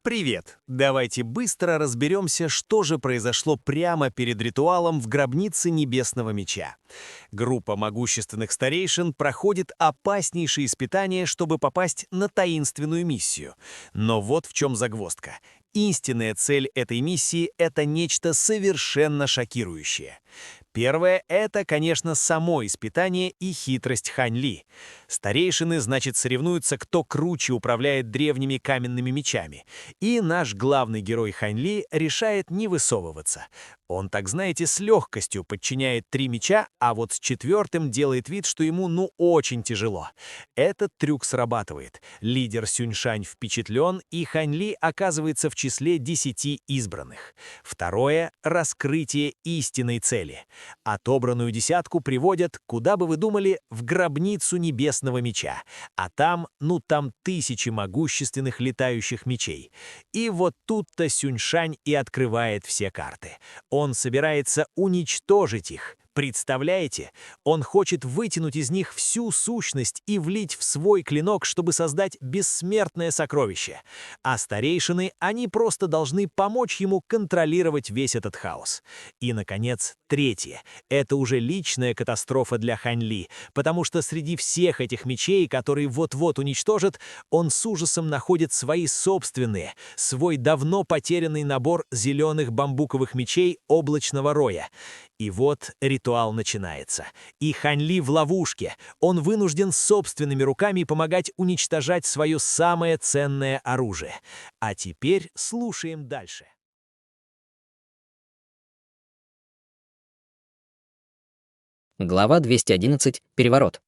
Привет! Давайте быстро разберемся, что же произошло прямо перед ритуалом в гробнице Небесного Меча. Группа могущественных старейшин проходит опаснейшие испытания, чтобы попасть на таинственную миссию. Но вот в чем загвоздка. Истинная цель этой миссии — это нечто совершенно шокирующее. Первое — это, конечно, само испытание и хитрость Хань Ли. Старейшины, значит, соревнуются, кто круче управляет древними каменными мечами. И наш главный герой Хань Ли решает не высовываться. Он, так знаете, с легкостью подчиняет 3 меча, а вот с 4-м делает вид, что ему очень тяжело. Этот трюк срабатывает. Лидер Сюньшань впечатлен, и Хань Ли оказывается в числе 10 избранных. Второе — раскрытие истинной цели. Отобранную десятку приводят, куда бы вы думали, в гробницу Небесного Меча. А там тысячи могущественных летающих мечей. И вот тут-то Сюньшань и открывает все карты. Он собирается уничтожить их. Представляете? Он хочет вытянуть из них всю сущность и влить в свой клинок, чтобы создать бессмертное сокровище. А старейшины, они просто должны помочь ему контролировать весь этот хаос. И, наконец, третье. Это уже личная катастрофа для Хань Ли, потому что среди всех этих мечей, которые вот-вот уничтожат, он с ужасом находит свои собственные, свой давно потерянный набор зеленых бамбуковых мечей облачного роя. И вот ритуал начинается. И Хань Ли в ловушке. Он вынужден собственными руками помогать уничтожать свое самое ценное оружие. А теперь слушаем дальше. Глава 211. Переворот.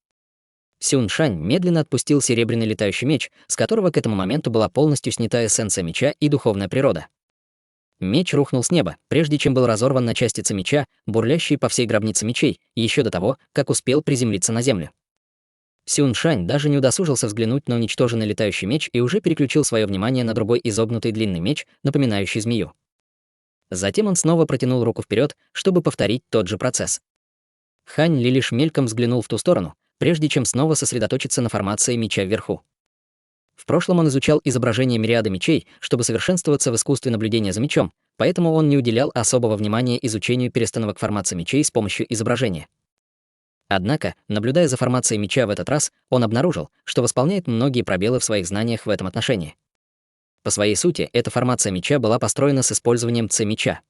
Сюньшань медленно отпустил серебряный летающий меч, с которого к этому моменту была полностью снята эссенция меча и духовная природа. Меч рухнул с неба, прежде чем был разорван на частицы меча, бурлящие по всей гробнице мечей, еще до того, как успел приземлиться на землю. Сюньшань даже не удосужился взглянуть на уничтоженный летающий меч и уже переключил свое внимание на другой изогнутый длинный меч, напоминающий змею. Затем он снова протянул руку вперед, чтобы повторить тот же процесс. Хань Ли лишь мельком взглянул в ту сторону, прежде чем снова сосредоточиться на формации меча вверху. В прошлом он изучал изображение мириады мечей, чтобы совершенствоваться в искусстве наблюдения за мечом, поэтому он не уделял особого внимания изучению перестановок формации мечей с помощью изображения. Однако, наблюдая за формацией меча в этот раз, он обнаружил, что восполняет многие пробелы в своих знаниях в этом отношении. По своей сути, эта формация меча была построена с использованием Ц-меча.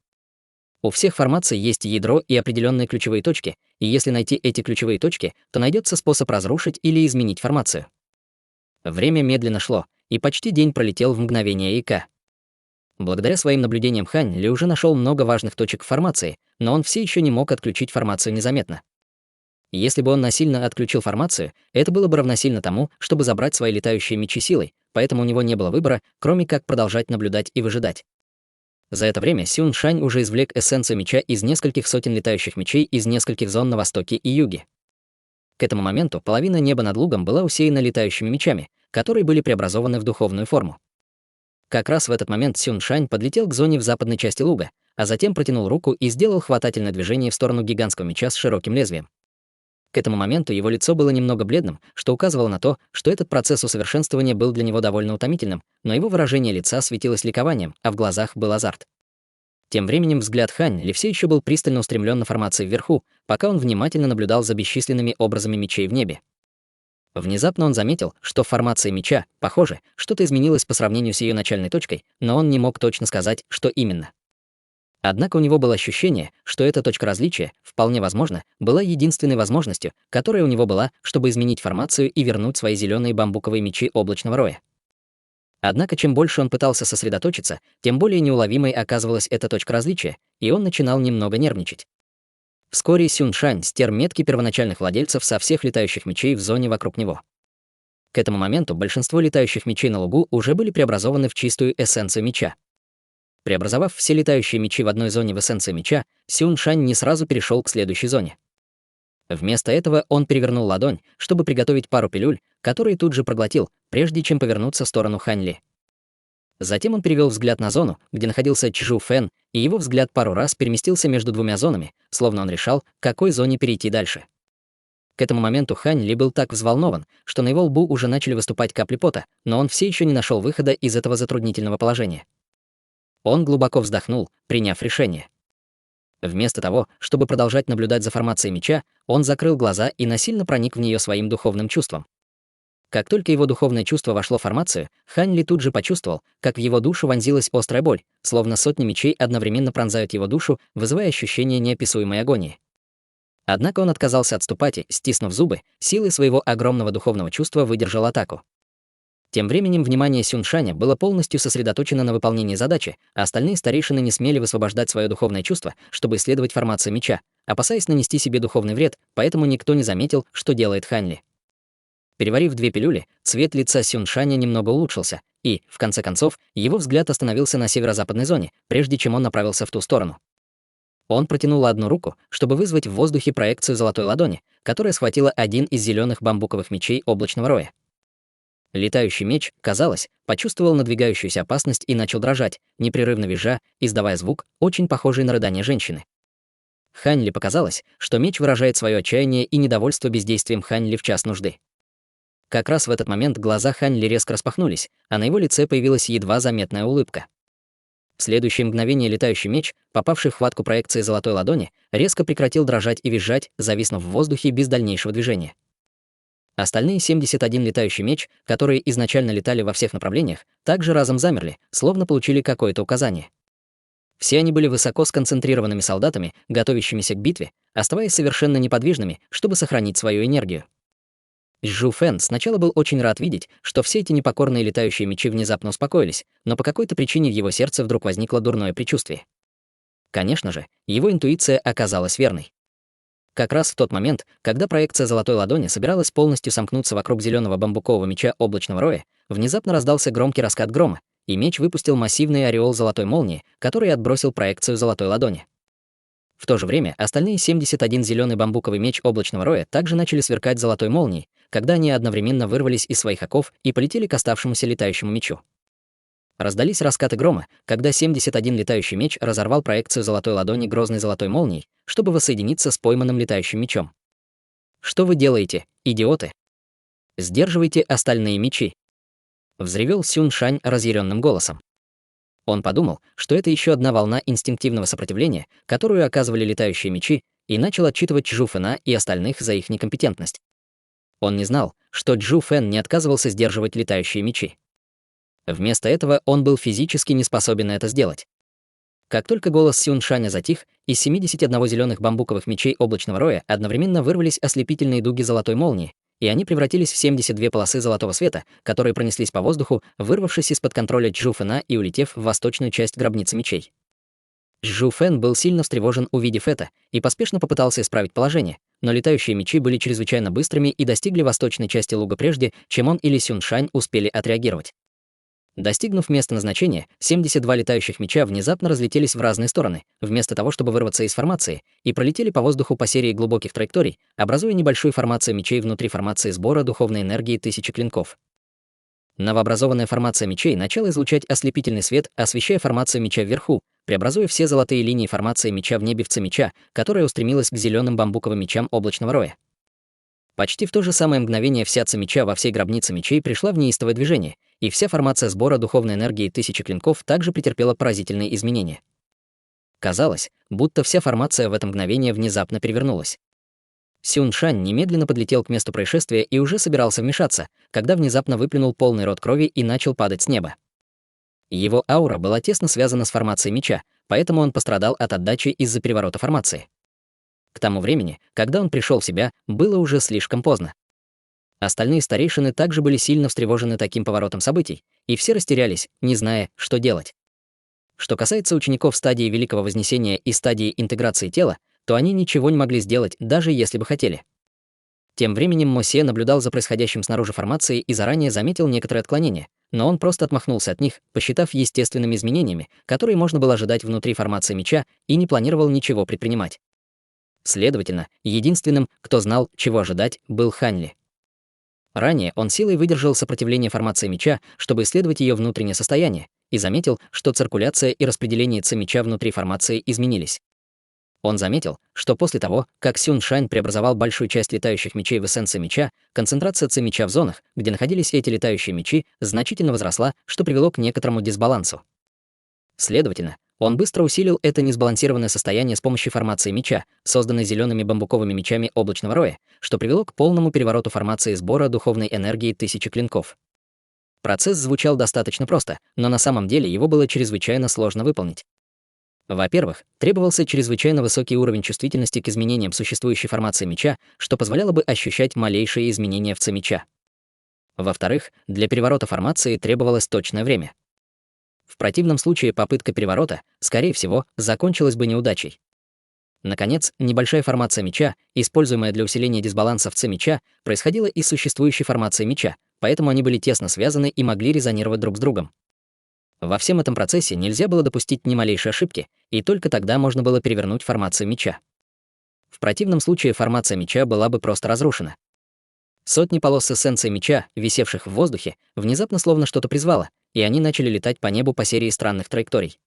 У всех формаций есть ядро и определенные ключевые точки, и если найти эти ключевые точки, то найдется способ разрушить или изменить формацию. Время медленно шло, и почти день пролетел в мгновение ока. Благодаря своим наблюдениям Хань Ли уже нашел много важных точек в формации, но он все еще не мог отключить формацию незаметно. Если бы он насильно отключил формацию, это было бы равносильно тому, чтобы забрать свои летающие мечи силой, поэтому у него не было выбора, кроме как продолжать наблюдать и выжидать. За это время Сюньшань уже извлек эссенцию меча из нескольких сотен летающих мечей из нескольких зон на востоке и юге. К этому моменту половина неба над лугом была усеяна летающими мечами, которые были преобразованы в духовную форму. Как раз в этот момент Сюньшань подлетел к зоне в западной части луга, а затем протянул руку и сделал хватательное движение в сторону гигантского меча с широким лезвием. К этому моменту его лицо было немного бледным, что указывало на то, что этот процесс усовершенствования был для него довольно утомительным, но его выражение лица светилось ликованием, а в глазах был азарт. Тем временем взгляд Хань Ли все еще был пристально устремлен на формации вверху, пока он внимательно наблюдал за бесчисленными образами мечей в небе. Внезапно он заметил, что в формации меча, похоже, что-то изменилось по сравнению с ее начальной точкой, но он не мог точно сказать, что именно. Однако у него было ощущение, что эта точка различия, вполне возможно, была единственной возможностью, которая у него была, чтобы изменить формацию и вернуть свои зеленые бамбуковые мечи облачного роя. Однако чем больше он пытался сосредоточиться, тем более неуловимой оказывалась эта точка различия, и он начинал немного нервничать. Вскоре Сюньшань стер метки первоначальных владельцев со всех летающих мечей в зоне вокруг него. К этому моменту большинство летающих мечей на лугу уже были преобразованы в чистую эссенцию меча. Преобразовав все летающие мечи в одной зоне в эссенции меча, Сюньшань не сразу перешел к следующей зоне. Вместо этого он перевернул ладонь, чтобы приготовить пару пилюль, которые тут же проглотил, прежде чем повернуться в сторону Хань Ли. Затем он перевел взгляд на зону, где находился Чжу Фэн, и его взгляд пару раз переместился между двумя зонами, словно он решал, к какой зоне перейти дальше. К этому моменту Хань Ли был так взволнован, что на его лбу уже начали выступать капли пота, но он все еще не нашел выхода из этого затруднительного положения. Он глубоко вздохнул, приняв решение. Вместо того, чтобы продолжать наблюдать за формацией меча, он закрыл глаза и насильно проник в нее своим духовным чувством. Как только его духовное чувство вошло в формацию, Хань Ли тут же почувствовал, как в его душу вонзилась острая боль, словно сотни мечей одновременно пронзают его душу, вызывая ощущение неописуемой агонии. Однако он отказался отступать и, стиснув зубы, силой своего огромного духовного чувства выдержал атаку. Тем временем внимание Сюншаня было полностью сосредоточено на выполнении задачи, а остальные старейшины не смели высвобождать свое духовное чувство, чтобы исследовать формацию меча, опасаясь нанести себе духовный вред, поэтому никто не заметил, что делает Хань Ли. Переварив 2 пилюли, цвет лица Сюншаня немного улучшился, и, в конце концов, его взгляд остановился на северо-западной зоне, прежде чем он направился в ту сторону. Он протянул одну руку, чтобы вызвать в воздухе проекцию золотой ладони, которая схватила один из зеленых бамбуковых мечей облачного роя. Летающий меч, казалось, почувствовал надвигающуюся опасность и начал дрожать, непрерывно визжа, издавая звук, очень похожий на рыдание женщины. Хань Ли показалось, что меч выражает свое отчаяние и недовольство бездействием Хань Ли в час нужды. Как раз в этот момент глаза Хань Ли резко распахнулись, а на его лице появилась едва заметная улыбка. В следующее мгновение летающий меч, попавший в хватку проекции золотой ладони, резко прекратил дрожать и визжать, зависнув в воздухе без дальнейшего движения. Остальные 71 летающий меч, которые изначально летали во всех направлениях, также разом замерли, словно получили какое-то указание. Все они были высоко сконцентрированными солдатами, готовящимися к битве, оставаясь совершенно неподвижными, чтобы сохранить свою энергию. Чжу Фэн сначала был очень рад видеть, что все эти непокорные летающие мечи внезапно успокоились, но по какой-то причине в его сердце вдруг возникло дурное предчувствие. Конечно же, его интуиция оказалась верной. Как раз в тот момент, когда проекция золотой ладони собиралась полностью сомкнуться вокруг зеленого бамбукового меча облачного роя, внезапно раздался громкий раскат грома, и меч выпустил массивный ореол золотой молнии, который отбросил проекцию золотой ладони. В то же время остальные 71 зеленый бамбуковый меч облачного роя также начали сверкать золотой молнией, когда они одновременно вырвались из своих оков и полетели к оставшемуся летающему мечу. Раздались раскаты грома, когда 71 летающий меч разорвал проекцию золотой ладони грозной золотой молнией, чтобы воссоединиться с пойманным летающим мечом. «Что вы делаете, идиоты? Сдерживайте остальные мечи!» — взревел Сюншань разъяренным голосом. Он подумал, что это еще одна волна инстинктивного сопротивления, которую оказывали летающие мечи, и начал отчитывать Чжу Фэна и остальных за их некомпетентность. Он не знал, что Чжу Фэн не отказывался сдерживать летающие мечи. Вместо этого он был физически не способен это сделать. Как только голос Сюншаня затих, из 71 зеленых бамбуковых мечей облачного роя одновременно вырвались ослепительные дуги золотой молнии, и они превратились в 72 полосы золотого света, которые пронеслись по воздуху, вырвавшись из-под контроля Чжу Фэна и улетев в восточную часть гробницы мечей. Чжу Фэн был сильно встревожен, увидев это, и поспешно попытался исправить положение, но летающие мечи были чрезвычайно быстрыми и достигли восточной части луга прежде, чем он или Сюншань успели отреагировать. Достигнув места назначения, 72 летающих меча внезапно разлетелись в разные стороны, вместо того, чтобы вырваться из формации, и пролетели по воздуху по серии глубоких траекторий, образуя небольшую формацию мечей внутри формации сбора духовной энергии 1000 клинков. Новообразованная формация мечей начала излучать ослепительный свет, освещая формацию меча вверху, преобразуя все золотые линии формации меча в небе в Ц меча, которая устремилась к зеленым бамбуковым мечам облачного роя. Почти в то же самое мгновение вся Ц меча во всей гробнице мечей пришла в неистовое движение, и вся формация сбора духовной энергии 1000 клинков также претерпела поразительные изменения. Казалось, будто вся формация в это мгновение внезапно перевернулась. Сюншань немедленно подлетел к месту происшествия и уже собирался вмешаться, когда внезапно выплюнул полный рот крови и начал падать с неба. Его аура была тесно связана с формацией меча, поэтому он пострадал от отдачи из-за переворота формации. К тому времени, когда он пришел в себя, было уже слишком поздно. Остальные старейшины также были сильно встревожены таким поворотом событий, и все растерялись, не зная, что делать. Что касается учеников стадии Великого Вознесения и стадии интеграции тела, то они ничего не могли сделать, даже если бы хотели. Тем временем Мосе наблюдал за происходящим снаружи формации и заранее заметил некоторые отклонения, но он просто отмахнулся от них, посчитав естественными изменениями, которые можно было ожидать внутри формации меча, и не планировал ничего предпринимать. Следовательно, единственным, кто знал, чего ожидать, был Хань Ли. Ранее он силой выдержал сопротивление формации меча, чтобы исследовать ее внутреннее состояние, и заметил, что циркуляция и распределение Ц меча внутри формации изменились. Он заметил, что после того, как Сюн Шань преобразовал большую часть летающих мечей в эссенции меча, концентрация ци меча в зонах, где находились эти летающие мечи, значительно возросла, что привело к некоторому дисбалансу. Следовательно, он быстро усилил это несбалансированное состояние с помощью формации меча, созданной зелеными бамбуковыми мечами облачного роя, что привело к полному перевороту формации сбора духовной энергии тысячи клинков. Процесс звучал достаточно просто, но на самом деле его было чрезвычайно сложно выполнить. Во-первых, требовался чрезвычайно высокий уровень чувствительности к изменениям существующей формации меча, что позволяло бы ощущать малейшие изменения в ци меча. Во-вторых, для переворота формации требовалось точное время. В противном случае попытка переворота, скорее всего, закончилась бы неудачей. Наконец, небольшая формация меча, используемая для усиления дисбаланса в ци меча, происходила из существующей формации меча, поэтому они были тесно связаны и могли резонировать друг с другом. Во всем этом процессе нельзя было допустить ни малейшей ошибки, и только тогда можно было перевернуть формацию меча. В противном случае формация меча была бы просто разрушена. Сотни полос эссенции меча, висевших в воздухе, внезапно словно что-то призвало, и они начали летать по небу по серии странных траекторий.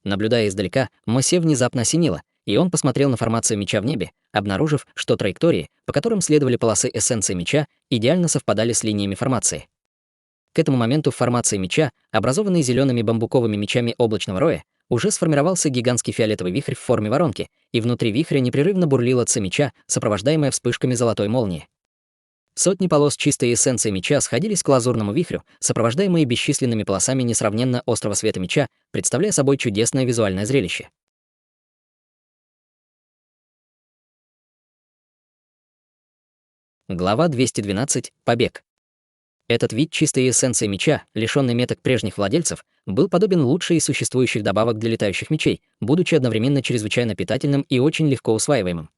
Наблюдая издалека, Мосе внезапно осенило, и он посмотрел на формацию меча в небе, обнаружив, что траектории, по которым следовали полосы эссенции меча, идеально совпадали с линиями формации. К этому моменту в формации меча, образованной зелеными бамбуковыми мечами облачного роя, уже сформировался гигантский фиолетовый вихрь в форме воронки, и внутри вихря непрерывно бурлила ци меча, сопровождаемая вспышками золотой молнии. Сотни полос чистой эссенции меча сходились к лазурному вихрю, сопровождаемые бесчисленными полосами несравненно острого света меча, представляя собой чудесное визуальное зрелище. Глава 212. Побег. Этот вид чистой эссенции меча, лишённый меток прежних владельцев, был подобен лучшей из существующих добавок для летающих мечей, будучи одновременно чрезвычайно питательным и очень легко усваиваемым.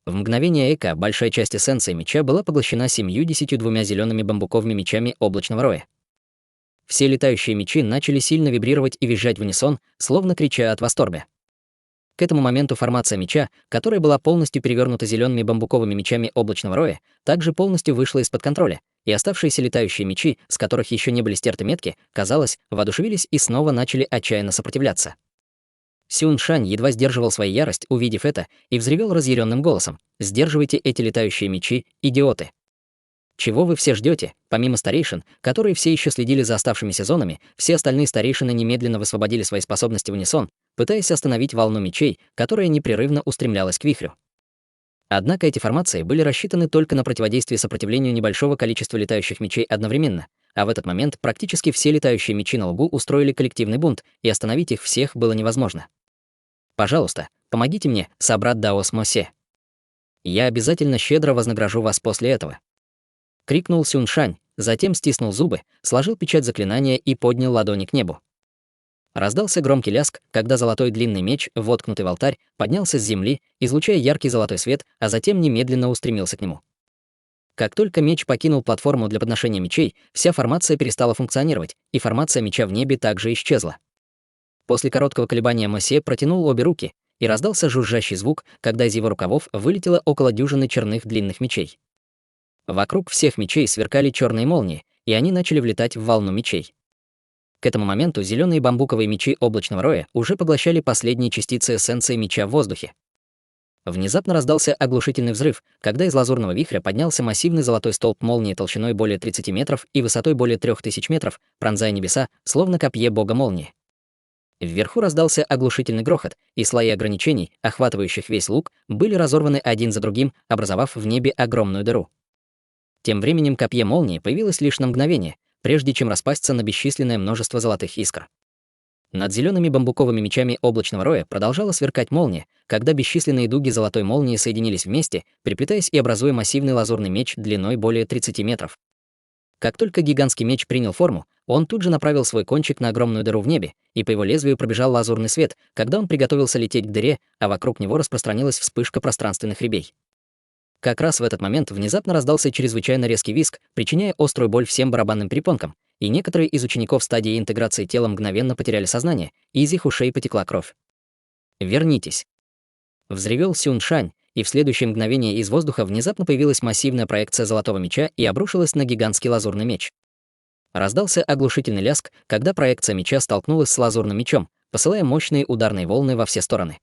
В мгновение эка большая часть эссенции меча была поглощена 72 зелеными бамбуковыми мечами облачного роя. Все летающие мечи начали сильно вибрировать и визжать в унисон, словно крича от восторга. К этому моменту формация меча, которая была полностью перевернута зелеными бамбуковыми мечами облачного роя, также полностью вышла из-под контроля, и оставшиеся летающие мечи, с которых еще не были стерты метки, казалось, воодушевились и снова начали отчаянно сопротивляться. Сюн Шань едва сдерживал свою ярость, увидев это, и взревел разъяренным голосом: «Сдерживайте эти летающие мечи, идиоты! Чего вы все ждете? Помимо старейшин, которые все еще следили за оставшимися зонами, все остальные старейшины немедленно высвободили свои способности в унисон, пытаясь остановить волну мечей, которая непрерывно устремлялась к вихрю. Однако эти формации были рассчитаны только на противодействие сопротивлению небольшого количества летающих мечей одновременно, а в этот момент практически все летающие мечи на лугу устроили коллективный бунт, и остановить их всех было невозможно. Пожалуйста, помогите мне, собрат Даос Мосе. Я обязательно щедро вознагражу вас после этого. Крикнул Сюн Шань, затем стиснул зубы, сложил печать заклинания и поднял ладони к небу. Раздался громкий ляск, когда золотой длинный меч, воткнутый в алтарь, поднялся с земли, излучая яркий золотой свет, а затем немедленно устремился к нему. Как только меч покинул платформу для подношения мечей, вся формация перестала функционировать, и формация меча в небе также исчезла. После короткого колебания Мосе протянул обе руки, и раздался жужжащий звук, когда из его рукавов вылетело около дюжины черных длинных мечей. Вокруг всех мечей сверкали черные молнии, и они начали влетать в волну мечей. К этому моменту зеленые бамбуковые мечи облачного роя уже поглощали последние частицы эссенции меча в воздухе. Внезапно раздался оглушительный взрыв, когда из лазурного вихря поднялся массивный золотой столб молнии толщиной более 30 метров и высотой более 3000 метров, пронзая небеса, словно копье бога молнии. Вверху раздался оглушительный грохот, и слои ограничений, охватывающих весь луг, были разорваны один за другим, образовав в небе огромную дыру. Тем временем копье молнии появилось лишь на мгновение, прежде чем распасться на бесчисленное множество золотых искр. Над зелеными бамбуковыми мечами облачного роя продолжала сверкать молния, когда бесчисленные дуги золотой молнии соединились вместе, переплетаясь и образуя массивный лазурный меч длиной более 30 метров. Как только гигантский меч принял форму, он тут же направил свой кончик на огромную дыру в небе, и по его лезвию пробежал лазурный свет, когда он приготовился лететь к дыре, а вокруг него распространилась вспышка пространственных рябей. Как раз в этот момент внезапно раздался чрезвычайно резкий визг, причиняя острую боль всем барабанным перепонкам, и некоторые из учеников стадии интеграции тела мгновенно потеряли сознание, и из их ушей потекла кровь. «Вернитесь!» Взревел Сюн Шань, и в следующее мгновение из воздуха внезапно появилась массивная проекция золотого меча и обрушилась на гигантский лазурный меч. Раздался оглушительный ляск, когда проекция меча столкнулась с лазурным мечом, посылая мощные ударные волны во все стороны.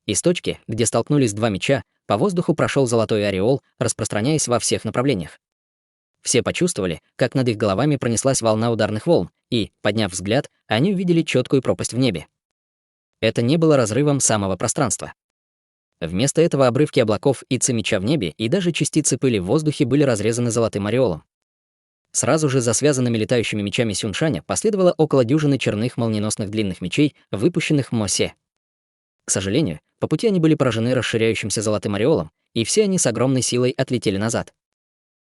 Из точки, где столкнулись два меча, по воздуху прошел золотой ореол, распространяясь во всех направлениях. Все почувствовали, как над их головами пронеслась волна ударных волн, и, подняв взгляд, они увидели четкую пропасть в небе. Это не было разрывом самого пространства. Вместо этого обрывки облаков и меча в небе и даже частицы пыли в воздухе были разрезаны золотым ореолом. Сразу же за связанными летающими мечами Сюншаня последовало около дюжины черных молниеносных длинных мечей, выпущенных Мосе. К сожалению, по пути они были поражены расширяющимся золотым ореолом, и все они с огромной силой отлетели назад.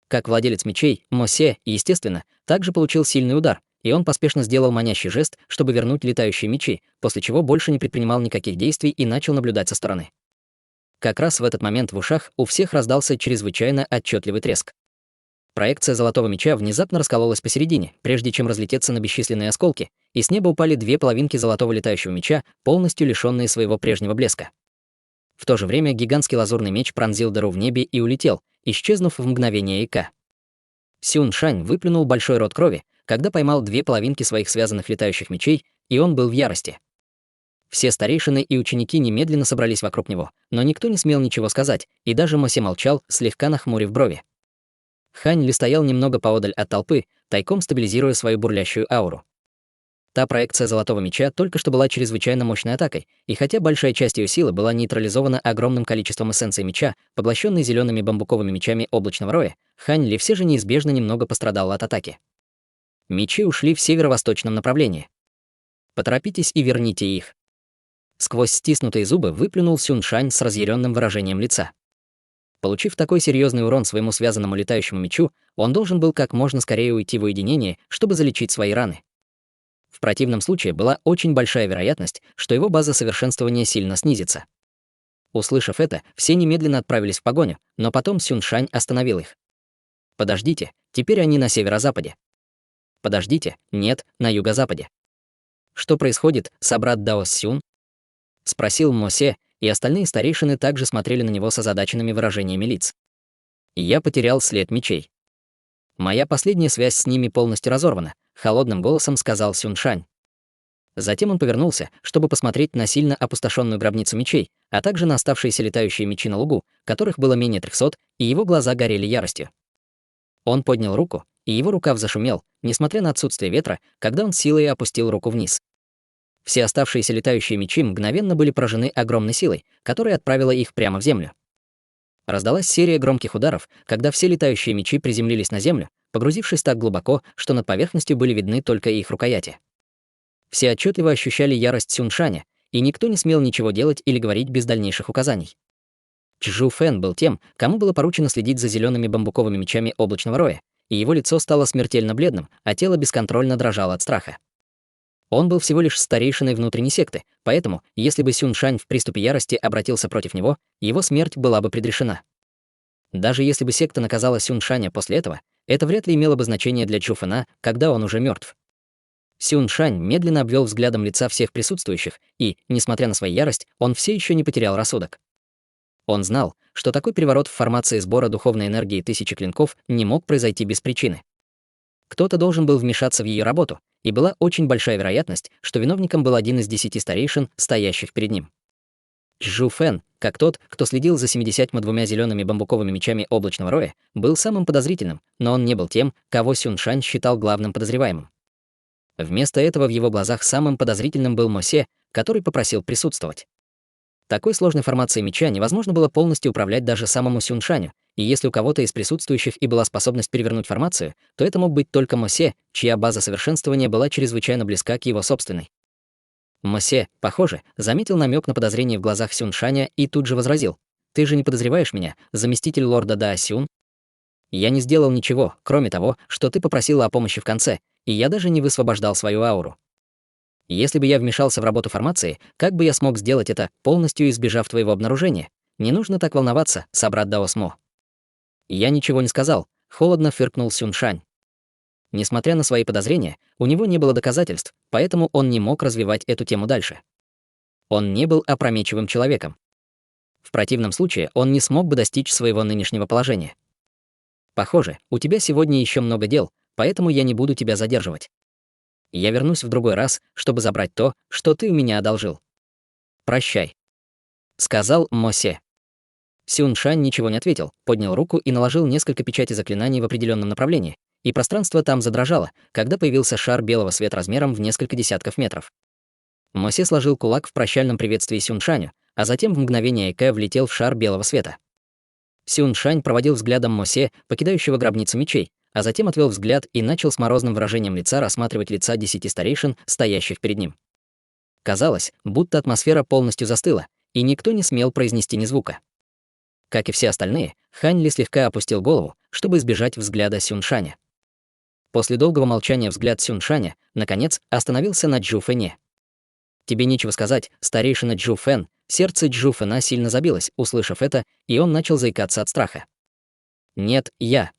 Как владелец мечей, Мосе, естественно, также получил сильный удар, и он поспешно сделал манящий жест, чтобы вернуть летающие мечи, после чего больше не предпринимал никаких действий и начал наблюдать со стороны. Как раз в этот момент в ушах у всех раздался чрезвычайно отчетливый треск. Проекция золотого меча внезапно раскололась посередине, прежде чем разлететься на бесчисленные осколки, и с неба упали две половинки золотого летающего меча, полностью лишённые своего прежнего блеска. В то же время гигантский лазурный меч пронзил дыру в небе и улетел, исчезнув в мгновение ока. Сюншань выплюнул большой рот крови, когда поймал две половинки своих связанных летающих мечей, и он был в ярости. Все старейшины и ученики немедленно собрались вокруг него, но никто не смел ничего сказать, и даже Мосе молчал, слегка нахмурив брови. Хань Ли стоял немного поодаль от толпы, тайком стабилизируя свою бурлящую ауру. Та проекция золотого меча только что была чрезвычайно мощной атакой, и хотя большая часть ее силы была нейтрализована огромным количеством эссенции меча, поглощенной зелеными бамбуковыми мечами облачного роя, Хань Ли все же неизбежно немного пострадал от атаки. Мечи ушли в северо-восточном направлении. Поторопитесь и верните их. Сквозь стиснутые зубы выплюнул Сюншань с разъяренным выражением лица. Получив такой серьезный урон своему связанному летающему мечу, он должен был как можно скорее уйти в уединение, чтобы залечить свои раны. В противном случае была очень большая вероятность, что его база совершенствования сильно снизится. Услышав это, все немедленно отправились в погоню, но потом Сюншань остановил их. «Подождите, теперь они на северо-западе». «Подождите, нет, на юго-западе». «Что происходит, собрат Дао Сюн?» — спросил Мосе, и остальные старейшины также смотрели на него с озадаченными выражениями лиц. «Я потерял след мечей. Моя последняя связь с ними полностью разорвана», — холодным голосом сказал Сюншань. Затем он повернулся, чтобы посмотреть на сильно опустошенную гробницу мечей, а также на оставшиеся летающие мечи на лугу, которых было менее 300, и его глаза горели яростью. Он поднял руку, и его рукав зашумел, несмотря на отсутствие ветра, когда он силой опустил руку вниз. Все оставшиеся летающие мечи мгновенно были поражены огромной силой, которая отправила их прямо в землю. Раздалась серия громких ударов, когда все летающие мечи приземлились на землю, погрузившись так глубоко, что над поверхностью были видны только их рукояти. Все отчетливо ощущали ярость Сюншаня, и никто не смел ничего делать или говорить без дальнейших указаний. Чжу Фэн был тем, кому было поручено следить за зелеными бамбуковыми мечами облачного роя, и его лицо стало смертельно бледным, а тело бесконтрольно дрожало от страха. Он был всего лишь старейшиной внутренней секты, поэтому, если бы Сюншань в приступе ярости обратился против него, его смерть была бы предрешена. Даже если бы секта наказала Сюншаня после этого, это вряд ли имело бы значение для Чжу Фэна, когда он уже мертв. Сюншань медленно обвел взглядом лица всех присутствующих, и, несмотря на свою ярость, он все еще не потерял рассудок. Он знал, что такой переворот в формации сбора духовной энергии тысячи клинков не мог произойти без причины. Кто-то должен был вмешаться в ее работу, и была очень большая вероятность, что виновником был один из 10 старейшин, стоящих перед ним. Чжу Фэн, как тот, кто следил за 72 зелеными бамбуковыми мечами облачного роя, был самым подозрительным, но он не был тем, кого Сюншань считал главным подозреваемым. Вместо этого в его глазах самым подозрительным был Мосе, который попросил присутствовать. Такой сложной формацией меча невозможно было полностью управлять даже самому Сюншаню, и если у кого-то из присутствующих и была способность перевернуть формацию, то это мог быть только Мосе, чья база совершенствования была чрезвычайно близка к его собственной. Мосе, похоже, заметил намек на подозрение в глазах Сюншаня и тут же возразил: «Ты же не подозреваешь меня, заместитель лорда Дао Сюн? Я не сделал ничего, кроме того, что ты попросила о помощи в конце, и я даже не высвобождал свою ауру. Если бы я вмешался в работу формации, как бы я смог сделать это, полностью избежав твоего обнаружения? Не нужно так волноваться, собрат Дао Смо». «Я ничего не сказал», — холодно фыркнул Сюншань. Несмотря на свои подозрения, у него не было доказательств, поэтому он не мог развивать эту тему дальше. Он не был опрометчивым человеком. В противном случае он не смог бы достичь своего нынешнего положения. «Похоже, у тебя сегодня еще много дел, поэтому я не буду тебя задерживать. Я вернусь в другой раз, чтобы забрать то, что ты у меня одолжил. Прощай». сказал Мосе. Сюн Шань ничего не ответил, поднял руку и наложил несколько печатей заклинаний в определенном направлении, и пространство там задрожало, когда появился шар белого света размером в несколько десятков метров. Мосе сложил кулак в прощальном приветствии Сюн Шаню, а затем в мгновение Эке влетел в шар белого света. Сюн Шань проводил взглядом Мосе, покидающего гробницу мечей, а затем отвел взгляд и начал с морозным выражением лица рассматривать лица 10 старейшин, стоящих перед ним. Казалось, будто атмосфера полностью застыла, и никто не смел произнести ни звука. Как и все остальные, Хань Ли слегка опустил голову, чтобы избежать взгляда Сюн Шаня. После долгого молчания взгляд Сюн Шаня, наконец, остановился на Джу Фэне. «Тебе нечего сказать, старейшина Джу Фэн». Сердце Джу Фэна сильно забилось, услышав это, и он начал заикаться от страха. «Нет,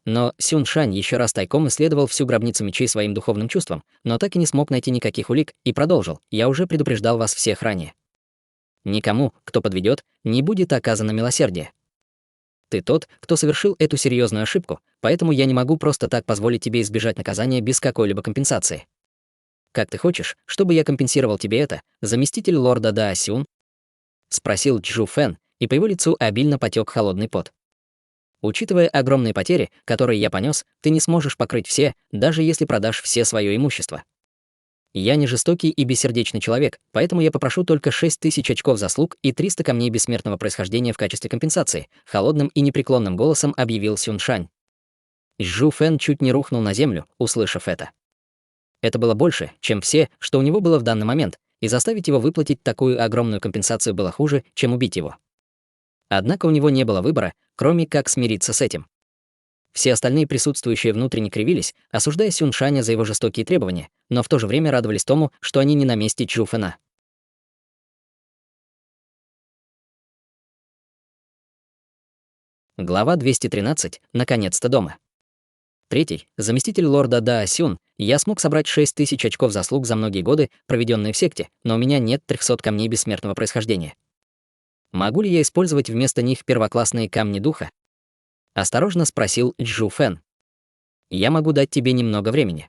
но Сюн Шань еще раз тайком исследовал всю гробницу мечей своим духовным чувством, но так и не смог найти никаких улик, и продолжил: я уже предупреждал вас всех ранее. Никому, кто подведет, не будет оказано милосердие. Ты тот, кто совершил эту серьезную ошибку, поэтому я не могу просто так позволить тебе избежать наказания без какой-либо компенсации. Как ты хочешь, чтобы я компенсировал тебе это, заместитель лорда Дао Сюн?» — спросил Джу Фэн, и по его лицу обильно потек холодный пот. «Учитывая огромные потери, которые я понес, ты не сможешь покрыть все, даже если продашь все свое имущество. Я не жестокий и бессердечный человек, поэтому я попрошу только 6000 очков заслуг и 300 камней бессмертного происхождения в качестве компенсации», — холодным и непреклонным голосом объявил Сюн Шань. Джу Фэн чуть не рухнул на землю, услышав это. Это было больше, чем все, что у него было в данный момент, и заставить его выплатить такую огромную компенсацию было хуже, чем убить его. Однако у него не было выбора, кроме как смириться с этим. Все остальные присутствующие внутренне кривились, осуждая Сюн Шаня за его жестокие требования, но в то же время радовались тому, что они не на месте Джу Фэна. Глава 213. Наконец-то дома. Третий, заместитель лорда Дао Сюн, я смог собрать 6000 очков заслуг за многие годы, проведенные в секте, но у меня нет 300 камней бессмертного происхождения. Могу ли я использовать вместо них первоклассные камни духа? Осторожно спросил Джу Фэн. Я могу дать тебе немного времени.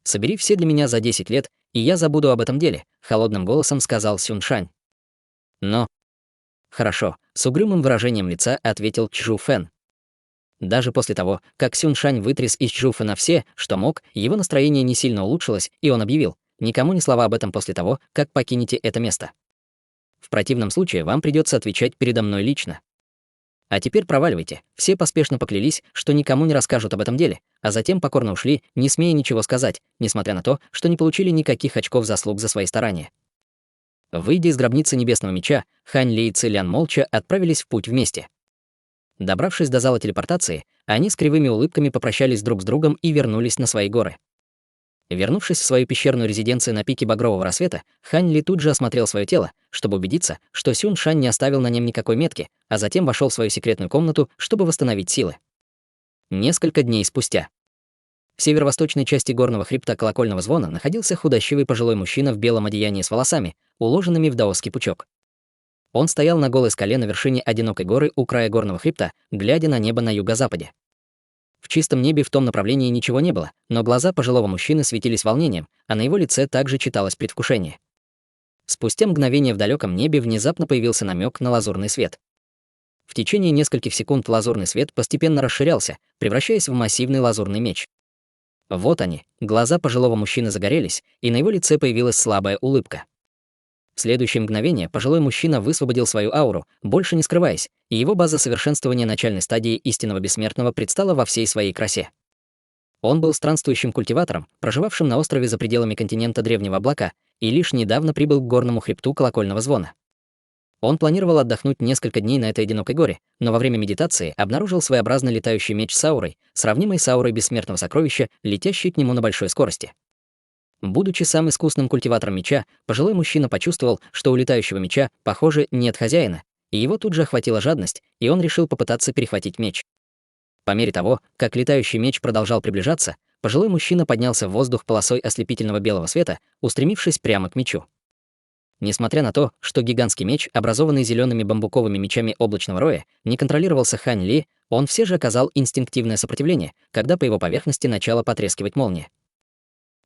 Собери все для меня за 10 лет, и я забуду об этом деле, холодным голосом сказал Сюн Шань. Но... Хорошо, с угрюмым выражением лица ответил Джу Фэн. Даже после того, как Сюн Шань вытряс из Джу Фэна все, что мог, его настроение не сильно улучшилось, и он объявил: никому ни слова об этом после того, как покинете это место. В противном случае вам придется отвечать передо мной лично. А теперь проваливайте. Все поспешно поклялись, что никому не расскажут об этом деле, а затем покорно ушли, не смея ничего сказать, несмотря на то, что не получили никаких очков заслуг за свои старания. Выйдя из гробницы Небесного Меча, Хань Ли и Ци-Лян молча отправились в путь вместе. Добравшись до зала телепортации, они с кривыми улыбками попрощались друг с другом и вернулись на свои горы. Вернувшись в свою пещерную резиденцию на пике багрового рассвета, Хань Ли тут же осмотрел свое тело, чтобы убедиться, что Сюн Шань не оставил на нем никакой метки, а затем вошел в свою секретную комнату, чтобы восстановить силы. Несколько дней спустя. В северо-восточной части горного хребта Колокольного Звона находился худощавый пожилой мужчина в белом одеянии с волосами, уложенными в даосский пучок. Он стоял на голой скале на вершине одинокой горы у края горного хребта, глядя на небо на юго-западе. В чистом небе в том направлении ничего не было, но глаза пожилого мужчины светились волнением, а на его лице также читалось предвкушение. Спустя мгновение в далеком небе внезапно появился намек на лазурный свет. В течение нескольких секунд лазурный свет постепенно расширялся, превращаясь в массивный лазурный меч. Вот они, глаза пожилого мужчины загорелись, и на его лице появилась слабая улыбка. В следующее мгновение пожилой мужчина высвободил свою ауру, больше не скрываясь, и его база совершенствования начальной стадии истинного бессмертного предстала во всей своей красе. Он был странствующим культиватором, проживавшим на острове за пределами континента Древнего Облака, и лишь недавно прибыл к горному хребту Колокольного Звона. Он планировал отдохнуть несколько дней на этой одинокой горе, но во время медитации обнаружил своеобразный летающий меч с аурой, сравнимой с аурой бессмертного сокровища, летящий к нему на большой скорости. Будучи самым искусным культиватором меча, пожилой мужчина почувствовал, что у летающего меча, похоже, нет хозяина, и его тут же охватила жадность, и он решил попытаться перехватить меч. По мере того, как летающий меч продолжал приближаться, пожилой мужчина поднялся в воздух полосой ослепительного белого света, устремившись прямо к мечу. Несмотря на то, что гигантский меч, образованный зелеными бамбуковыми мечами облачного роя, не контролировался Хань Ли, он все же оказал инстинктивное сопротивление, когда по его поверхности начала потрескивать молния.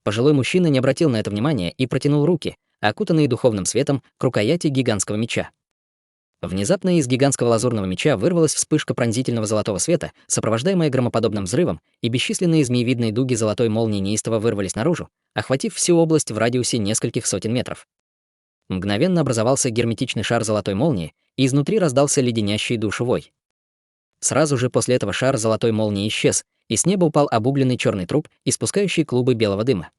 Пожилой мужчина не обратил на это внимания и протянул руки, окутанные духовным светом, к рукояти гигантского меча. Внезапно из гигантского лазурного меча вырвалась вспышка пронзительного золотого света, сопровождаемая громоподобным взрывом, и бесчисленные змеевидные дуги золотой молнии неистово вырвались наружу, охватив всю область в радиусе нескольких сотен метров. Мгновенно образовался герметичный шар золотой молнии, и изнутри раздался леденящий душу вой. Сразу же после этого шар золотой молнии исчез, и с неба упал обугленный черный труп, испускающий клубы белого дыма.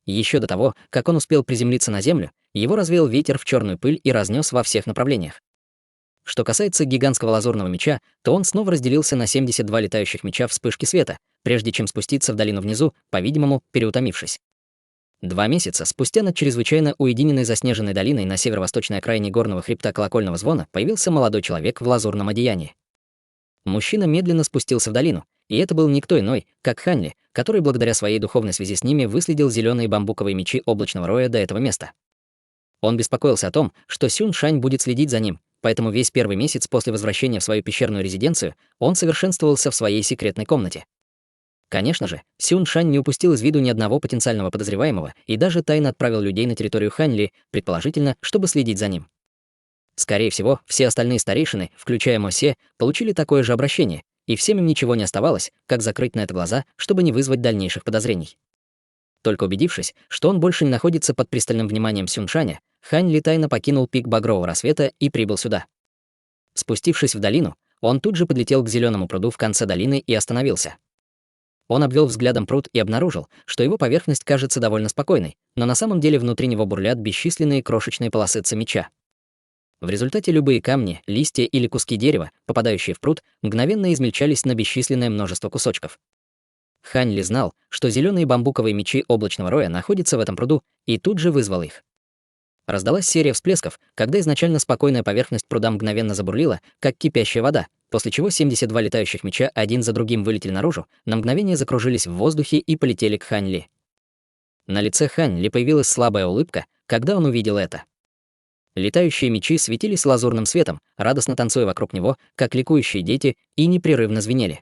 Еще до того, как он успел приземлиться на землю, его развеял ветер в черную пыль и разнес во всех направлениях. Что касается гигантского лазурного меча, то он снова разделился на 72 летающих меча вспышки света, прежде чем спуститься в долину внизу, по-видимому, переутомившись. 2 месяца спустя над чрезвычайно уединенной заснеженной долиной на северо-восточной окраине горного хребта колокольного звона появился молодой человек в лазурном одеянии. Мужчина медленно спустился в долину, и это был никто иной, как Ханли, который благодаря своей духовной связи с ними выследил зеленые бамбуковые мечи облачного роя до этого места. Он беспокоился о том, что Сюн Шань будет следить за ним, поэтому весь первый месяц после возвращения в свою пещерную резиденцию он совершенствовался в своей секретной комнате. Конечно же, Сюн Шань не упустил из виду ни одного потенциального подозреваемого и даже тайно отправил людей на территорию Ханли, предположительно, чтобы следить за ним. Скорее всего, все остальные старейшины, включая Мосе, получили такое же обращение, и всем им ничего не оставалось, как закрыть на это глаза, чтобы не вызвать дальнейших подозрений. Только убедившись, что он больше не находится под пристальным вниманием Сюншаня, Хань Ли тайно покинул пик багрового рассвета и прибыл сюда. Спустившись в долину, он тут же подлетел к зеленому пруду в конце долины и остановился. Он обвел взглядом пруд и обнаружил, что его поверхность кажется довольно спокойной, но на самом деле внутри него бурлят бесчисленные крошечные полосы меча. В результате любые камни, листья или куски дерева, попадающие в пруд, мгновенно измельчались на бесчисленное множество кусочков. Хань Ли знал, что зеленые бамбуковые мечи облачного роя находятся в этом пруду, и тут же вызвал их. Раздалась серия всплесков, когда изначально спокойная поверхность пруда мгновенно забурлила, как кипящая вода, после чего 72 летающих меча один за другим вылетели наружу, на мгновение закружились в воздухе и полетели к Хань Ли. На лице Хань Ли появилась слабая улыбка, когда он увидел это. Летающие мечи светились лазурным светом, радостно танцуя вокруг него, как ликующие дети, и непрерывно звенели.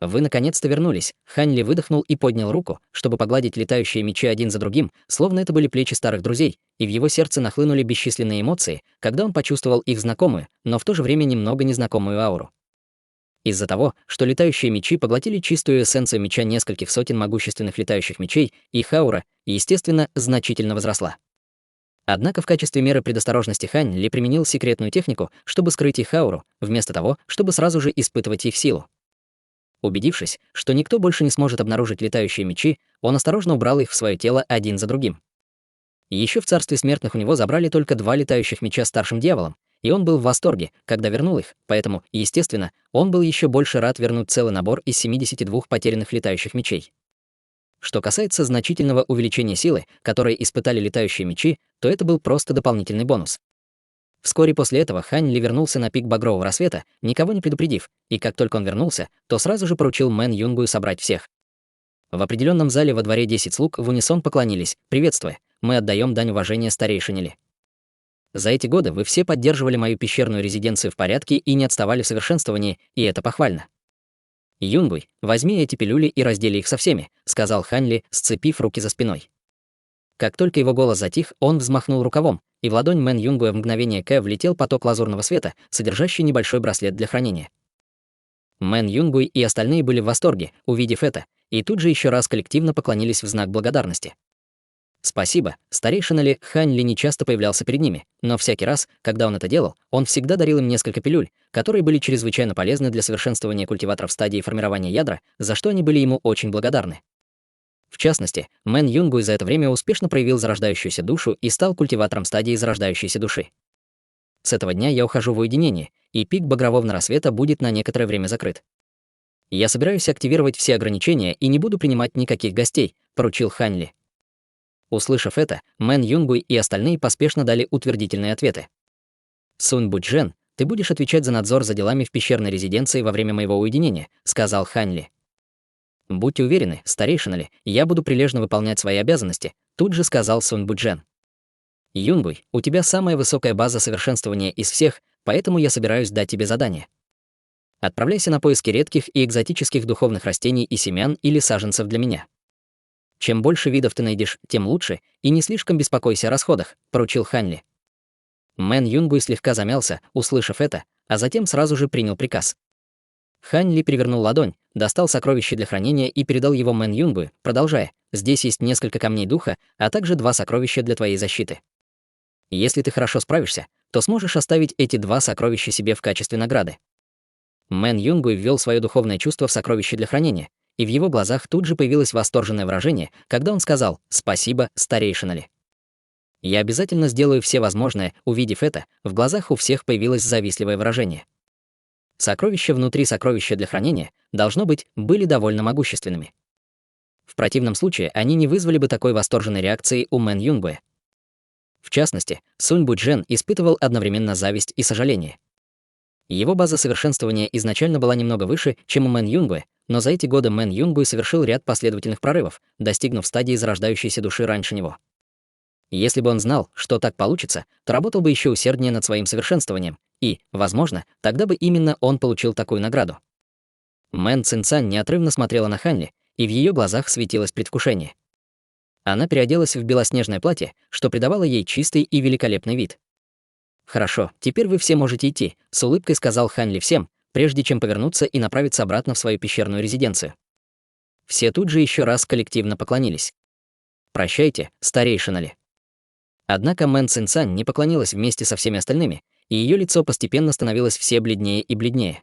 «Вы наконец-то вернулись», — Хань Ли выдохнул и поднял руку, чтобы погладить летающие мечи один за другим, словно это были плечи старых друзей, и в его сердце нахлынули бесчисленные эмоции, когда он почувствовал их знакомую, но в то же время немного незнакомую ауру. Из-за того, что летающие мечи поглотили чистую эссенцию меча нескольких сотен могущественных летающих мечей, их аура, естественно, значительно возросла. Однако в качестве меры предосторожности Хань Ли применил секретную технику, чтобы скрыть их ауру, вместо того, чтобы сразу же испытывать их силу. Убедившись, что никто больше не сможет обнаружить летающие мечи, он осторожно убрал их в свое тело один за другим. Еще в царстве смертных у него забрали только 2 летающих меча старшим дьяволом, и он был в восторге, когда вернул их, поэтому, естественно, он был еще больше рад вернуть целый набор из 72 потерянных летающих мечей. Что касается значительного увеличения силы, которое испытали летающие мечи, то это был просто дополнительный бонус. Вскоре после этого Хань Ли вернулся на пик багрового рассвета, никого не предупредив, и как только он вернулся, то сразу же поручил Мэн Юнгую собрать всех. В определенном зале во дворе 10 слуг в унисон поклонились, приветствуя, мы отдаем дань уважения старейшине Ли. За эти годы вы все поддерживали мою пещерную резиденцию в порядке и не отставали в совершенствовании, и это похвально. «Юнгуй, возьми эти пилюли и раздели их со всеми», — сказал Хань Ли, сцепив руки за спиной. Как только его голос затих, он взмахнул рукавом, и в ладонь Мэн Юнгуя в мгновение влетел поток лазурного света, содержащий небольшой браслет для хранения. Мэн Юнгуй и остальные были в восторге, увидев это, и тут же еще раз коллективно поклонились в знак благодарности. Спасибо, старейшина Ли Хань Ли не часто появлялся перед ними, но всякий раз, когда он это делал, он всегда дарил им несколько пилюль, которые были чрезвычайно полезны для совершенствования культиваторов стадии формирования ядра, за что они были ему очень благодарны. В частности, Мэн Юнгуй за это время успешно проявил зарождающуюся душу и стал культиватором стадии зарождающейся души. С этого дня я ухожу в уединение, и пик багрового рассвета будет на некоторое время закрыт. Я собираюсь активировать все ограничения и не буду принимать никаких гостей, поручил Хань Ли. Услышав это, Мэн Юнгуй и остальные поспешно дали утвердительные ответы. «Сунь Буджен, ты будешь отвечать за надзор за делами в пещерной резиденции во время моего уединения», — сказал Хань Ли. «Будьте уверены, старейшина Ли, я буду прилежно выполнять свои обязанности», — тут же сказал Сунь Буджен. «Юнгуй, у тебя самая высокая база совершенствования из всех, поэтому я собираюсь дать тебе задание. Отправляйся на поиски редких и экзотических духовных растений и семян или саженцев для меня. Чем больше видов ты найдешь, тем лучше, и не слишком беспокойся о расходах», — поручил Хань Ли. Мэн Юнгуй слегка замялся, услышав это, а затем сразу же принял приказ. Хань Ли перевернул ладонь, достал сокровище для хранения и передал его Мэн Юнгуй, продолжая: «Здесь есть несколько камней духа, а также 2 сокровища для твоей защиты. Если ты хорошо справишься, то сможешь оставить эти 2 сокровища себе в качестве награды». Мэн Юнгуй ввел свое духовное чувство в сокровище для хранения, и в его глазах тут же появилось восторженное выражение, когда он сказал: «Спасибо, старейшина Ли. Я обязательно сделаю все возможное». Увидев это, в глазах у всех появилось завистливое выражение. Сокровища внутри сокровища для хранения, должно быть, были довольно могущественными. В противном случае они не вызвали бы такой восторженной реакции у Мэн Юнгуя. В частности, Сунь Буджен испытывал одновременно зависть и сожаление. Его база совершенствования изначально была немного выше, чем у Мэн Юнгуя, но за эти годы Мэн Юнгуй совершил ряд последовательных прорывов, достигнув стадии зарождающейся души раньше него. Если бы он знал, что так получится, то работал бы еще усерднее над своим совершенствованием, и, возможно, тогда бы именно он получил такую награду. Мэн Цинцань неотрывно смотрела на Хань Ли, и в ее глазах светилось предвкушение. Она переоделась в белоснежное платье, что придавало ей чистый и великолепный вид. «Хорошо, теперь вы все можете идти», — с улыбкой сказал Хань Ли всем, прежде чем повернуться и направиться обратно в свою пещерную резиденцию. Все тут же еще раз коллективно поклонились. «Прощайте, старейшина Ли». Однако Мэн Цинцань не поклонилась вместе со всеми остальными, и ее лицо постепенно становилось все бледнее и бледнее.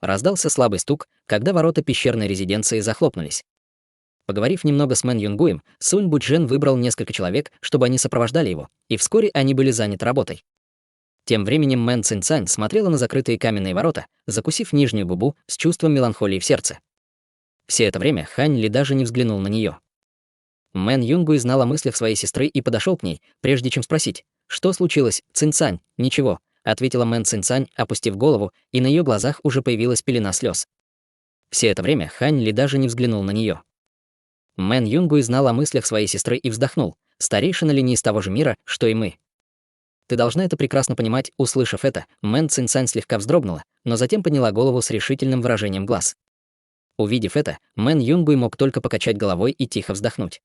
Раздался слабый стук, когда ворота пещерной резиденции захлопнулись. Поговорив немного с Мэн Юнгуем, Сунь Буджен выбрал несколько человек, чтобы они сопровождали его, и вскоре они были заняты работой. Тем временем Мэн Цинцань смотрела на закрытые каменные ворота, закусив нижнюю губу с чувством меланхолии в сердце. Все это время Хань Ли даже не взглянул на нее. Мэн Юнгуй знал о мыслях своей сестры и подошел к ней, прежде чем спросить: «Что случилось, Цинцань?» «Ничего», — ответила Мэн Цинцань, опустив голову, и на ее глазах уже появилась пелена слез. Все это время Хань Ли даже не взглянул на нее. Мэн Юнгуй знал о мыслях своей сестры и вздохнул: «Старейшина Ли не из того же мира, что и мы. Ты должна это прекрасно понимать». Услышав это, Мэн Цинцань слегка вздрогнула, но затем подняла голову с решительным выражением глаз. Увидев это, Мэн Юнгуй мог только покачать головой и тихо вздохнуть.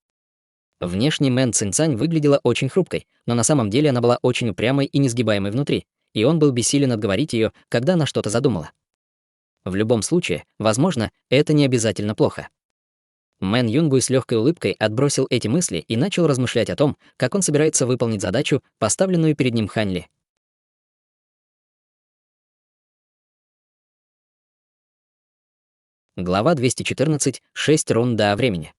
Внешне Мэн Цинцань выглядела очень хрупкой, но на самом деле она была очень упрямой и несгибаемой внутри, и он был бессилен отговорить ее, когда она что-то задумала. В любом случае, возможно, это не обязательно плохо. Мэн Юнгуй с легкой улыбкой отбросил эти мысли и начал размышлять о том, как он собирается выполнить задачу, поставленную перед ним Хань Ли. Глава 214. 6 рун до времени.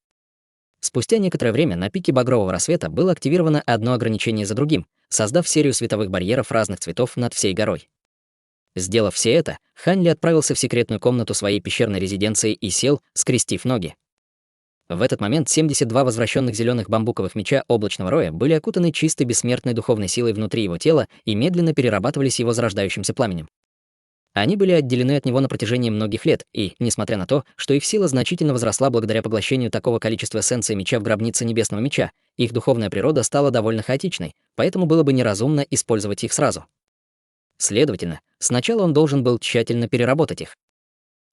Спустя некоторое время на пике багрового рассвета было активировано одно ограничение за другим, создав серию световых барьеров разных цветов над всей горой. Сделав все это, Хань Ли отправился в секретную комнату своей пещерной резиденции и сел, скрестив ноги. В этот момент 72 возвращенных зеленых бамбуковых меча облачного роя были окутаны чистой бессмертной духовной силой внутри его тела и медленно перерабатывались его зарождающимся пламенем. Они были отделены от него на протяжении многих лет, и, несмотря на то, что их сила значительно возросла благодаря поглощению такого количества эссенции меча в гробнице небесного меча, их духовная природа стала довольно хаотичной, поэтому было бы неразумно использовать их сразу. Следовательно, сначала он должен был тщательно переработать их.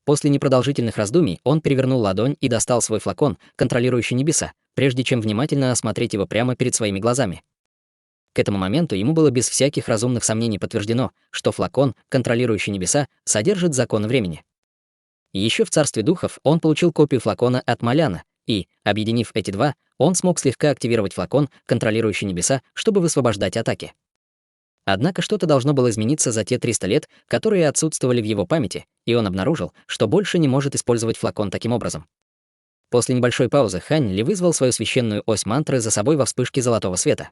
После непродолжительных раздумий он перевернул ладонь и достал свой флакон, контролирующий небеса, прежде чем внимательно осмотреть его прямо перед своими глазами. К этому моменту ему было без всяких разумных сомнений подтверждено, что флакон, контролирующий небеса, содержит закон времени. Еще в царстве духов он получил копию флакона от Маляна, и, объединив эти два, он смог слегка активировать флакон, контролирующий небеса, чтобы высвобождать атаки. Однако что-то должно было измениться за те 300 лет, которые отсутствовали в его памяти, и он обнаружил, что больше не может использовать флакон таким образом. После небольшой паузы Хань Ли вызвал свою священную ось мантры за собой во вспышке золотого света.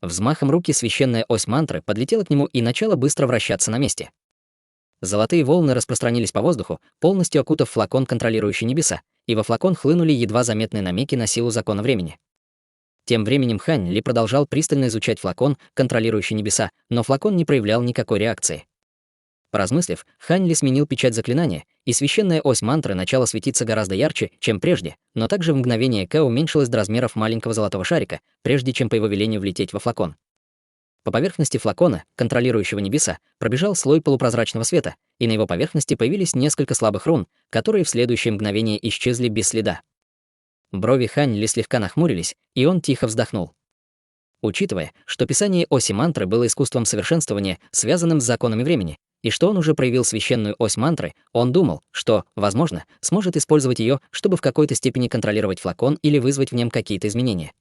Взмахом руки священная ось мантры подлетела к нему и начала быстро вращаться на месте. Золотые волны распространились по воздуху, полностью окутав флакон, контролирующий небеса, и во флакон хлынули едва заметные намеки на силу закона времени. Тем временем Хань Ли продолжал пристально изучать флакон, контролирующий небеса, но флакон не проявлял никакой реакции. Поразмыслив, Хань Ли сменил печать заклинания, и священная ось мантры начала светиться гораздо ярче, чем прежде, но также в мгновение ока уменьшилась до размеров маленького золотого шарика, прежде чем по его велению влететь во флакон. По поверхности флакона, контролирующего небеса, пробежал слой полупрозрачного света, и на его поверхности появились несколько слабых рун, которые в следующее мгновение исчезли без следа. Брови Хань Ли слегка нахмурились, и он тихо вздохнул. Учитывая, что писание оси мантры было искусством совершенствования, связанным с законами времени, и что он уже проявил священную ось мантры, он думал, что, возможно, сможет использовать ее, чтобы в какой-то степени контролировать флакон или вызвать в нем какие-то изменения.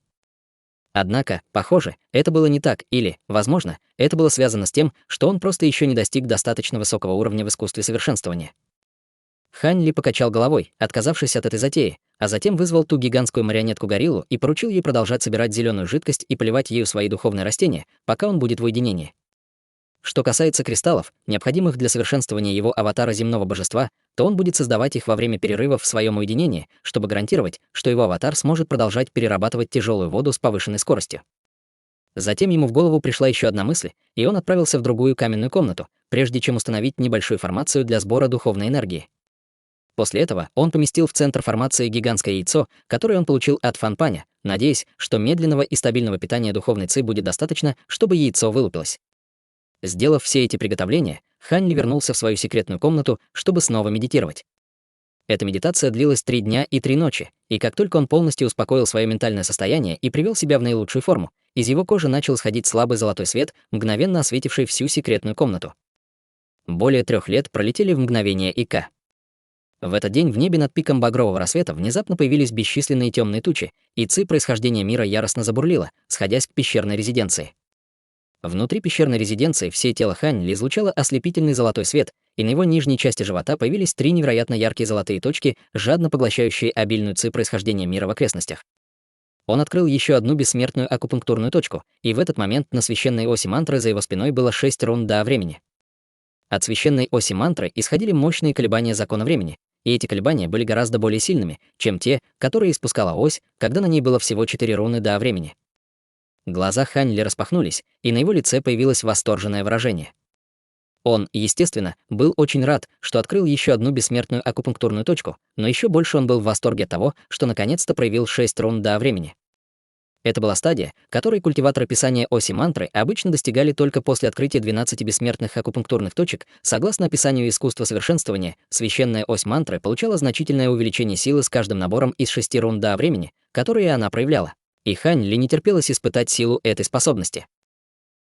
Однако, похоже, это было не так, или, возможно, это было связано с тем, что он просто еще не достиг достаточно высокого уровня в искусстве совершенствования. Хань Ли покачал головой, отказавшись от этой затеи, а затем вызвал ту гигантскую марионетку-гориллу и поручил ей продолжать собирать зеленую жидкость и поливать ею свои духовные растения, пока он будет в уединении. Что касается кристаллов, необходимых для совершенствования его аватара земного божества, то он будет создавать их во время перерывов в своем уединении, чтобы гарантировать, что его аватар сможет продолжать перерабатывать тяжелую воду с повышенной скоростью. Затем ему в голову пришла еще одна мысль, и он отправился в другую каменную комнату, прежде чем установить небольшую формацию для сбора духовной энергии. После этого он поместил в центр формации гигантское яйцо, которое он получил от Фанпаня, надеясь, что медленного и стабильного питания духовной ци будет достаточно, чтобы яйцо вылупилось. Сделав все эти приготовления, Хань Ли вернулся в свою секретную комнату, чтобы снова медитировать. Эта медитация длилась 3 дня и 3 ночи, и как только он полностью успокоил свое ментальное состояние и привел себя в наилучшую форму, из его кожи начал исходить слабый золотой свет, мгновенно осветивший всю секретную комнату. Более 3 лет пролетели в мгновение ика. В этот день в небе над пиком багрового рассвета внезапно появились бесчисленные темные тучи, и ци происхождения мира яростно забурлила, сходясь к пещерной резиденции. Внутри пещерной резиденции все тело Хань Ли излучало ослепительный золотой свет, и на его нижней части живота появились 3 невероятно яркие золотые точки, жадно поглощающие обильную ци происхождения мира в окрестностях. Он открыл еще одну бессмертную акупунктурную точку, и в этот момент на священной оси мантры за его спиной было 6 рун до времени. От священной оси мантры исходили мощные колебания закона времени, и эти колебания были гораздо более сильными, чем те, которые испускала ось, когда на ней было всего 4 руны до времени. Глаза Хань Ли распахнулись, и на его лице появилось восторженное выражение. Он, естественно, был очень рад, что открыл еще одну бессмертную акупунктурную точку, но еще больше он был в восторге от того, что наконец-то проявил 6 рун до времени. Это была стадия, которой культиваторы писания оси мантры обычно достигали только после открытия 12 бессмертных акупунктурных точек. Согласно описанию искусства совершенствования, священная ось мантры получала значительное увеличение силы с каждым набором из 6 рун до времени, которые она проявляла. И Хань Ли не терпелось испытать силу этой способности.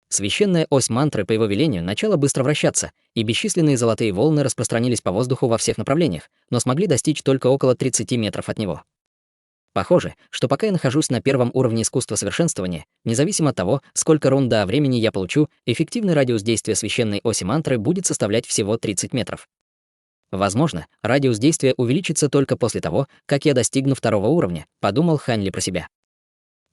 Священная ось мантры по его велению начала быстро вращаться, и бесчисленные золотые волны распространились по воздуху во всех направлениях, но смогли достичь только около 30 метров от него. Похоже, что пока я нахожусь на первом уровне искусства совершенствования, независимо от того, сколько рун до времени я получу, эффективный радиус действия священной оси мантры будет составлять всего 30 метров. Возможно, радиус действия увеличится только после того, как я достигну 2-го уровня, подумал Хань Ли про себя.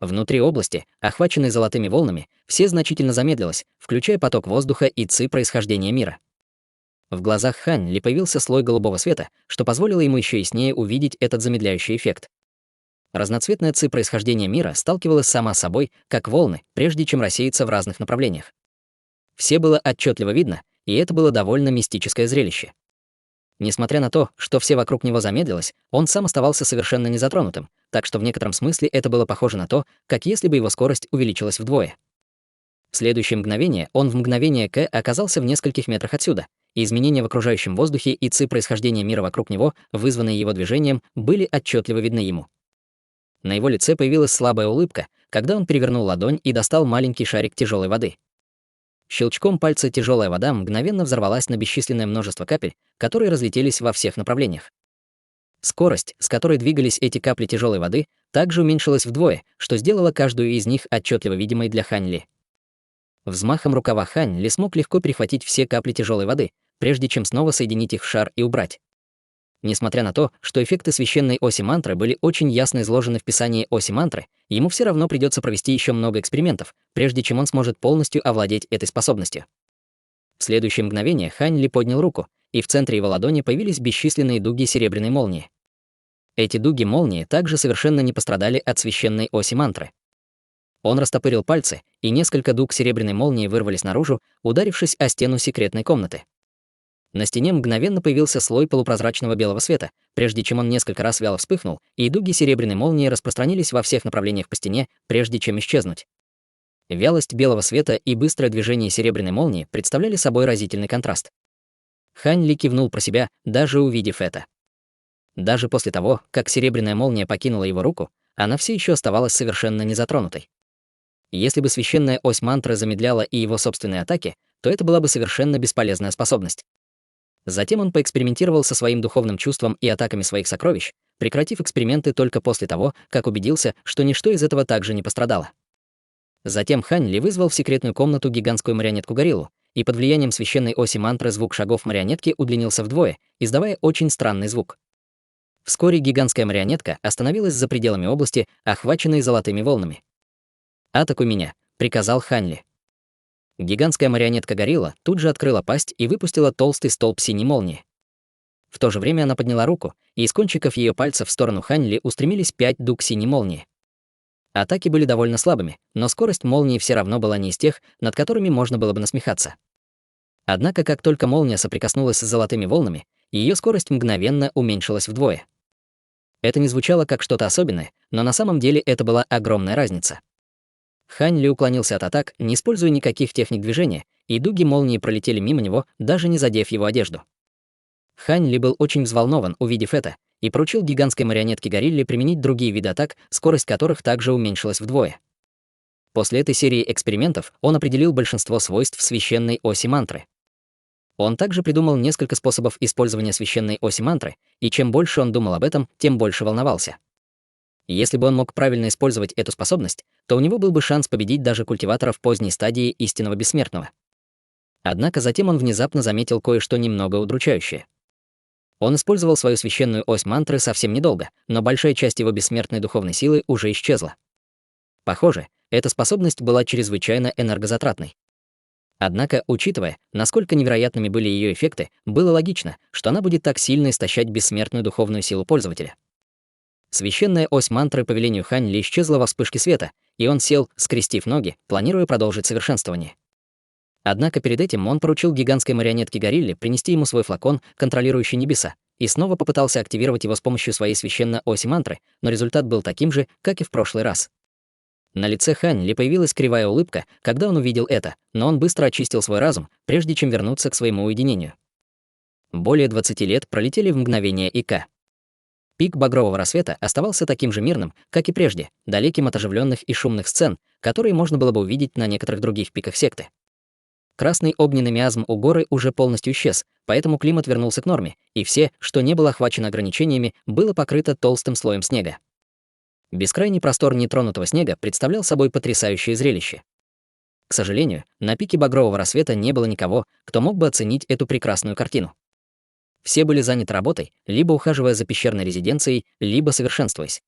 Внутри области, охваченной золотыми волнами, все значительно замедлилось, включая поток воздуха и ци происхождения мира. В глазах Хань Ли появился слой голубого света, что позволило ему еще яснее увидеть этот замедляющий эффект. Разноцветная ци происхождения мира сталкивалась сама с собой, как волны, прежде чем рассеяться в разных направлениях. Все было отчетливо видно, и это было довольно мистическое зрелище. Несмотря на то, что все вокруг него замедлилось, он сам оставался совершенно незатронутым, так что в некотором смысле это было похоже на то, как если бы его скорость увеличилась вдвое. В следующее мгновение он в мгновение К оказался в нескольких метрах отсюда, и изменения в окружающем воздухе и ци происхождения мира вокруг него, вызванные его движением, были отчетливо видны ему. На его лице появилась слабая улыбка, когда он перевернул ладонь и достал маленький шарик тяжелой воды. Щелчком пальца тяжелая вода мгновенно взорвалась на бесчисленное множество капель, которые разлетелись во всех направлениях. Скорость, с которой двигались эти капли тяжелой воды, также уменьшилась вдвое, что сделало каждую из них отчетливо видимой для Хань Ли. Взмахом рукава Хань Ли смог легко перехватить все капли тяжелой воды, прежде чем снова соединить их в шар и убрать. Несмотря на то, что эффекты священной оси мантры были очень ясно изложены в писании оси мантры, ему все равно придется провести еще много экспериментов, прежде чем он сможет полностью овладеть этой способностью. В следующее мгновение Хань Ли поднял руку, и в центре его ладони появились бесчисленные дуги серебряной молнии. Эти дуги молнии также совершенно не пострадали от священной оси мантры. Он растопырил пальцы, и несколько дуг серебряной молнии вырвались наружу, ударившись о стену секретной комнаты. На стене мгновенно появился слой полупрозрачного белого света, прежде чем он несколько раз вяло вспыхнул, и дуги серебряной молнии распространились во всех направлениях по стене, прежде чем исчезнуть. Вялость белого света и быстрое движение серебряной молнии представляли собой разительный контраст. Хань Ли кивнул про себя, даже увидев это. Даже после того, как серебряная молния покинула его руку, она все еще оставалась совершенно незатронутой. Если бы священная ось мантры замедляла и его собственные атаки, то это была бы совершенно бесполезная способность. Затем он поэкспериментировал со своим духовным чувством и атаками своих сокровищ, прекратив эксперименты только после того, как убедился, что ничто из этого также не пострадало. Затем Хань Ли вызвал в секретную комнату гигантскую марионетку-гориллу, и под влиянием священной оси мантры звук шагов марионетки удлинился вдвое, издавая очень странный звук. Вскоре гигантская марионетка остановилась за пределами области, охваченной золотыми волнами. «Атакуй меня», — приказал Хань Ли. Гигантская марионетка-горилла тут же открыла пасть и выпустила толстый столб синей молнии. В то же время она подняла руку, и из кончиков ее пальцев в сторону Хань Ли устремились 5 дуг синей молнии. Атаки были довольно слабыми, но скорость молнии все равно была не из тех, над которыми можно было бы насмехаться. Однако, как только молния соприкоснулась с золотыми волнами, ее скорость мгновенно уменьшилась вдвое. Это не звучало как что-то особенное, но на самом деле это была огромная разница. Хань Ли уклонился от атак, не используя никаких техник движения, и дуги молнии пролетели мимо него, даже не задев его одежду. Хань Ли был очень взволнован, увидев это, и поручил гигантской марионетке-горилле применить другие виды атак, скорость которых также уменьшилась вдвое. После этой серии экспериментов он определил большинство свойств священной оси мантры. Он также придумал несколько способов использования священной оси мантры, и чем больше он думал об этом, тем больше волновался. Если бы он мог правильно использовать эту способность, то у него был бы шанс победить даже культиваторов поздней стадии истинного бессмертного. Однако затем он внезапно заметил кое-что немного удручающее. Он использовал свою священную ось мантры совсем недолго, но большая часть его бессмертной духовной силы уже исчезла. Похоже, эта способность была чрезвычайно энергозатратной. Однако, учитывая, насколько невероятными были ее эффекты, было логично, что она будет так сильно истощать бессмертную духовную силу пользователя. Священная ось мантры по велению Хань Ли исчезла во вспышке света, и он сел, скрестив ноги, планируя продолжить совершенствование. Однако перед этим он поручил гигантской марионетке-горилле принести ему свой флакон, контролирующий небеса, и снова попытался активировать его с помощью своей священной оси мантры, но результат был таким же, как и в прошлый раз. На лице Хань Ли появилась кривая улыбка, когда он увидел это, но он быстро очистил свой разум, прежде чем вернуться к своему уединению. Более 20 лет пролетели в мгновение ика. Пик багрового рассвета оставался таким же мирным, как и прежде, далеким от оживленных и шумных сцен, которые можно было бы увидеть на некоторых других пиках секты. Красный огненный миазм у горы уже полностью исчез, поэтому климат вернулся к норме, и все, что не было охвачено ограничениями, было покрыто толстым слоем снега. Бескрайний простор нетронутого снега представлял собой потрясающее зрелище. К сожалению, на пике багрового рассвета не было никого, кто мог бы оценить эту прекрасную картину. Все были заняты работой, либо ухаживая за пещерной резиденцией, либо совершенствуясь.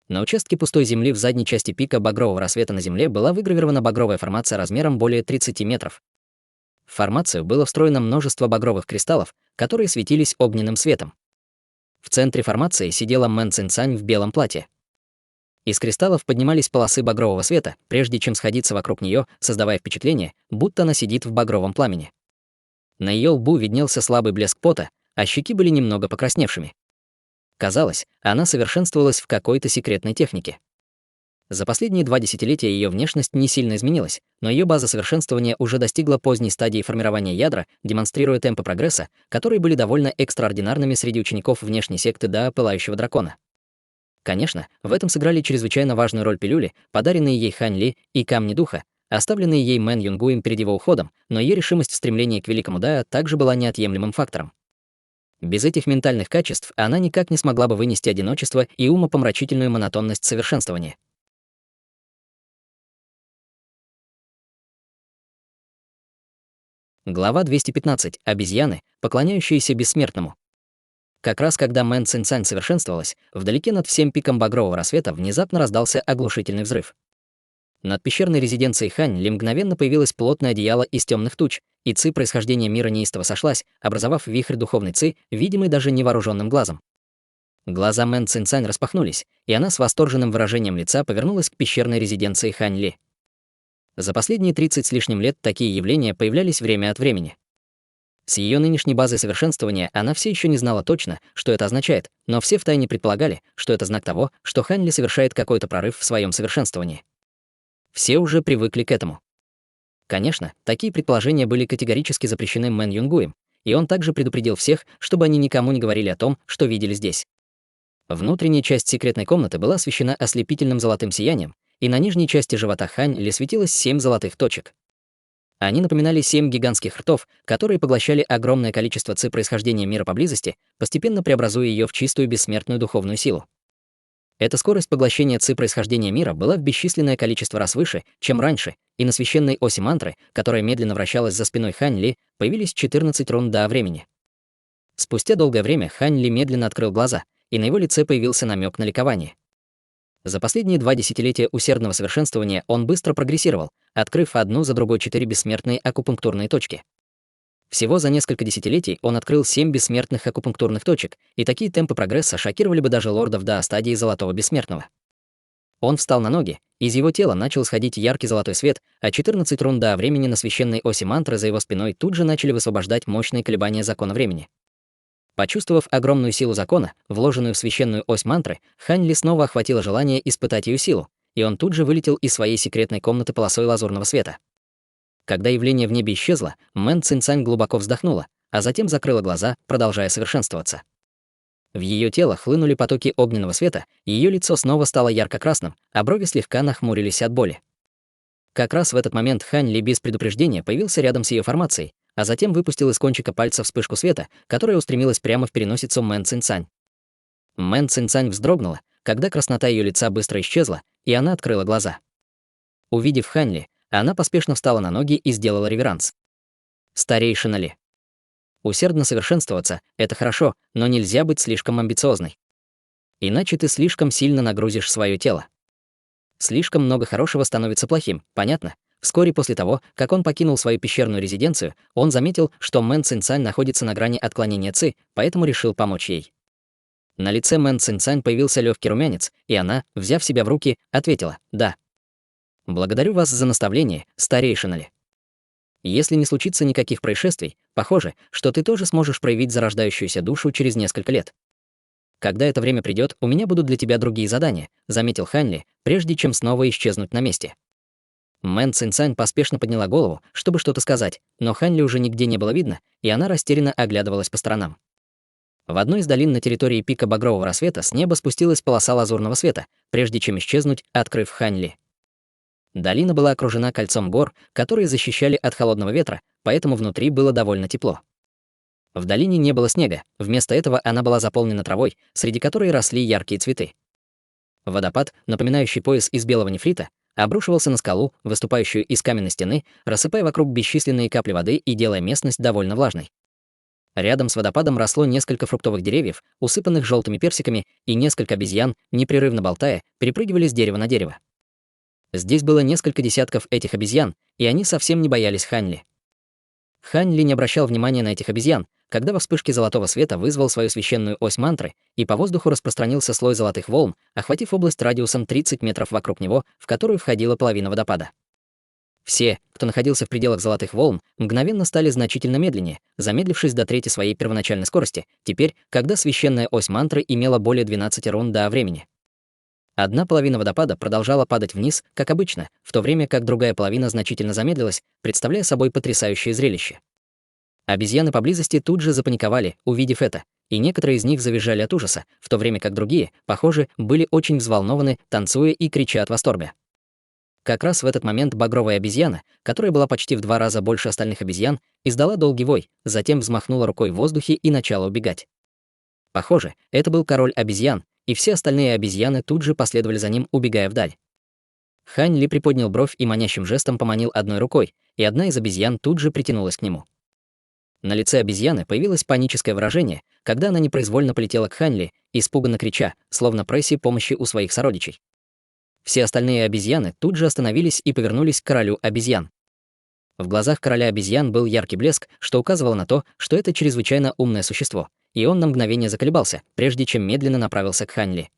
На участке пустой земли в задней части пика багрового рассвета на земле была выгравирована багровая формация размером более 30 метров. В формацию было встроено множество багровых кристаллов, которые светились огненным светом. В центре формации сидела Мэн Цинцань в белом платье. Из кристаллов поднимались полосы багрового света, прежде чем сходиться вокруг нее, создавая впечатление, будто она сидит в багровом пламени. На ее лбу виднелся слабый блеск пота, а щеки были немного покрасневшими. Казалось, она совершенствовалась в какой-то секретной технике. За последние 2 десятилетия ее внешность не сильно изменилась, но ее база совершенствования уже достигла поздней стадии формирования ядра, демонстрируя темпы прогресса, которые были довольно экстраординарными среди учеников внешней секты до Пылающего дракона. Конечно, в этом сыграли чрезвычайно важную роль пилюли, подаренные ей Хань Ли, и камни духа, оставленные ей Мэн Юнгуем перед его уходом, но ее решимость в стремлении к великому Дая также была неотъемлемым фактором. Без этих ментальных качеств она никак не смогла бы вынести одиночество и умопомрачительную монотонность совершенствования. Глава 215. Обезьяны, поклоняющиеся бессмертному. Как раз когда Мэн Цинцань совершенствовалась, вдалеке над всем пиком багрового рассвета внезапно раздался оглушительный взрыв. Над пещерной резиденцией Хань Ли мгновенно появилось плотное одеяло из темных туч, и ци происхождения мира неистово сошлась, образовав вихрь духовной ци, видимый даже невооруженным глазом. Глаза Мэн Цинцань распахнулись, и она с восторженным выражением лица повернулась к пещерной резиденции Хань Ли. За последние 30 с лишним лет такие явления появлялись время от времени. С ее нынешней базой совершенствования она все еще не знала точно, что это означает, но все втайне предполагали, что это знак того, что Хань Ли совершает какой-то прорыв в своем совершенствовании. Все уже привыкли к этому. Конечно, такие предположения были категорически запрещены Мэн Юнгуем, и он также предупредил всех, чтобы они никому не говорили о том, что видели здесь. Внутренняя часть секретной комнаты была освещена ослепительным золотым сиянием, и на нижней части живота Хань Ли светилось 7 золотых точек. Они напоминали 7 гигантских ртов, которые поглощали огромное количество ци происхождения мира поблизости, постепенно преобразуя ее в чистую бессмертную духовную силу. Эта скорость поглощения ци происхождения мира была в бесчисленное количество раз выше, чем раньше, и на священной оси мантры, которая медленно вращалась за спиной Хань Ли, появились 14 рун до времени. Спустя долгое время Хань Ли медленно открыл глаза, и на его лице появился намек на ликование. За последние 2 десятилетия усердного совершенствования он быстро прогрессировал, открыв одну за другой 4 бессмертные акупунктурные точки. Всего за несколько десятилетий он открыл 7 бессмертных акупунктурных точек, и такие темпы прогресса шокировали бы даже лордов до стадии золотого бессмертного. Он встал на ноги, из его тела начал сходить яркий золотой свет, а 14 рун до времени на священной оси мантры за его спиной тут же начали высвобождать мощные колебания закона времени. Почувствовав огромную силу закона, вложенную в священную ось мантры, Хань Ли снова охватило желание испытать ее силу, и он тут же вылетел из своей секретной комнаты полосой лазурного света. Когда явление в небе исчезло, Мэн Цинцань глубоко вздохнула, а затем закрыла глаза, продолжая совершенствоваться. В ее тело хлынули потоки огненного света, и ее лицо снова стало ярко-красным, а брови слегка нахмурились от боли. Как раз в этот момент Хань Ли без предупреждения появился рядом с ее формацией, а затем выпустил из кончика пальца вспышку света, которая устремилась прямо в переносицу Мэн Цинцань. Мэн Цинцань вздрогнула, когда краснота ее лица быстро исчезла, и она открыла глаза. Увидев Хань Ли, она поспешно встала на ноги и сделала реверанс. «Старейшина Ли. Усердно совершенствоваться — это хорошо, но нельзя быть слишком амбициозной. Иначе ты слишком сильно нагрузишь свое тело. Слишком много хорошего становится плохим, понятно?» Вскоре после того, как он покинул свою пещерную резиденцию, он заметил, что Мэн Цинцань находится на грани отклонения ци, поэтому решил помочь ей. На лице Мэн Цинцань появился легкий румянец, и она, взяв себя в руки, ответила «да». «Благодарю вас за наставление, старейшина Ли. Если не случится никаких происшествий, похоже, что ты тоже сможешь проявить зарождающуюся душу через несколько лет. Когда это время придет, у меня будут для тебя другие задания», заметил Хань Ли, прежде чем снова исчезнуть на месте. Мэн Цинцань поспешно подняла голову, чтобы что-то сказать, но Хань Ли уже нигде не было видно, и она растерянно оглядывалась по сторонам. В одной из долин на территории пика Багрового рассвета с неба спустилась полоса лазурного света, прежде чем исчезнуть, открыв Хань Ли. Долина была окружена кольцом гор, которые защищали от холодного ветра, поэтому внутри было довольно тепло. В долине не было снега, вместо этого она была заполнена травой, среди которой росли яркие цветы. Водопад, напоминающий пояс из белого нефрита, обрушивался на скалу, выступающую из каменной стены, рассыпая вокруг бесчисленные капли воды и делая местность довольно влажной. Рядом с водопадом росло несколько фруктовых деревьев, усыпанных желтыми персиками, и несколько обезьян, непрерывно болтая, перепрыгивали с дерева на дерево. Здесь было несколько десятков этих обезьян, и они совсем не боялись Хань Ли. Хань Ли не обращал внимания на этих обезьян, когда во вспышке золотого света вызвал свою священную ось мантры, и по воздуху распространился слой золотых волн, охватив область радиусом 30 метров вокруг него, в которую входила половина водопада. Все, кто находился в пределах золотых волн, мгновенно стали значительно медленнее, замедлившись до трети своей первоначальной скорости, теперь, когда священная ось мантры имела более 12 рун до времени. Одна половина водопада продолжала падать вниз, как обычно, в то время как другая половина значительно замедлилась, представляя собой потрясающее зрелище. Обезьяны поблизости тут же запаниковали, увидев это, и некоторые из них завизжали от ужаса, в то время как другие, похоже, были очень взволнованы, танцуя и крича от восторга. Как раз в этот момент багровая обезьяна, которая была почти в 2 раза больше остальных обезьян, издала долгий вой, затем взмахнула рукой в воздухе и начала убегать. Похоже, это был король обезьян, и все остальные обезьяны тут же последовали за ним, убегая вдаль. Хань Ли приподнял бровь и манящим жестом поманил одной рукой, и одна из обезьян тут же притянулась к нему. На лице обезьяны появилось паническое выражение, когда она непроизвольно полетела к Хань Ли, испуганно крича, словно прося помощи у своих сородичей. Все остальные обезьяны тут же остановились и повернулись к королю обезьян. В глазах короля обезьян был яркий блеск, что указывало на то, что это чрезвычайно умное существо, и он на мгновение заколебался, прежде чем медленно направился к Хань Ли.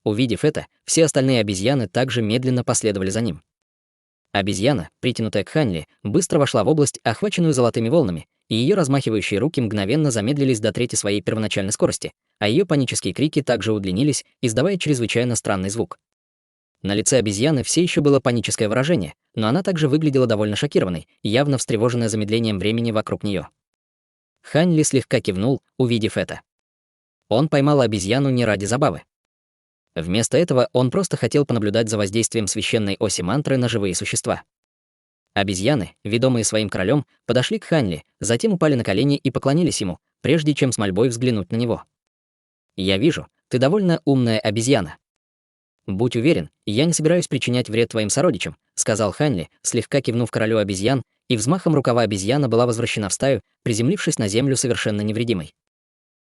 Увидев это, все остальные обезьяны также медленно последовали за ним. Обезьяна, притянутая к Хань Ли, быстро вошла в область, охваченную золотыми волнами, и ее размахивающие руки мгновенно замедлились до трети своей первоначальной скорости, а ее панические крики также удлинились, издавая чрезвычайно странный звук. На лице обезьяны все еще было паническое выражение, но она также выглядела довольно шокированной, явно встревоженная замедлением времени вокруг нее. Хань Ли слегка кивнул, увидев это. Он поймал обезьяну не ради забавы. Вместо этого он просто хотел понаблюдать за воздействием священной оси мантры на живые существа. Обезьяны, ведомые своим королем, подошли к Ханли, затем упали на колени и поклонились ему, прежде чем с мольбой взглянуть на него. «Я вижу, ты довольно умная обезьяна. Будь уверен, я не собираюсь причинять вред твоим сородичам», сказал Ханли, слегка кивнув королю обезьян, и взмахом рукава обезьяна была возвращена в стаю, приземлившись на землю совершенно невредимой.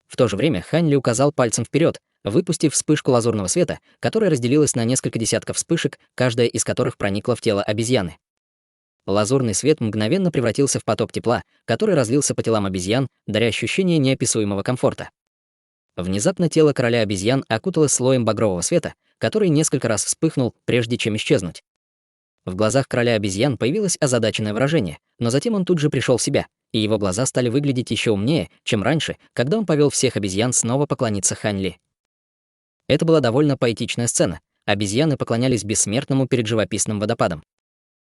В то же время Ханли указал пальцем вперед, выпустив вспышку лазурного света, которая разделилась на несколько десятков вспышек, каждая из которых проникла в тело обезьяны. Лазурный свет мгновенно превратился в поток тепла, который разлился по телам обезьян, даря ощущение неописуемого комфорта. Внезапно тело короля обезьян окуталось слоем багрового света, который несколько раз вспыхнул, прежде чем исчезнуть. В глазах короля обезьян появилось озадаченное выражение, но затем он тут же пришел в себя, и его глаза стали выглядеть еще умнее, чем раньше, когда он повел всех обезьян снова поклониться Ханли. Это была довольно поэтичная сцена. Обезьяны поклонялись бессмертному перед живописным водопадом.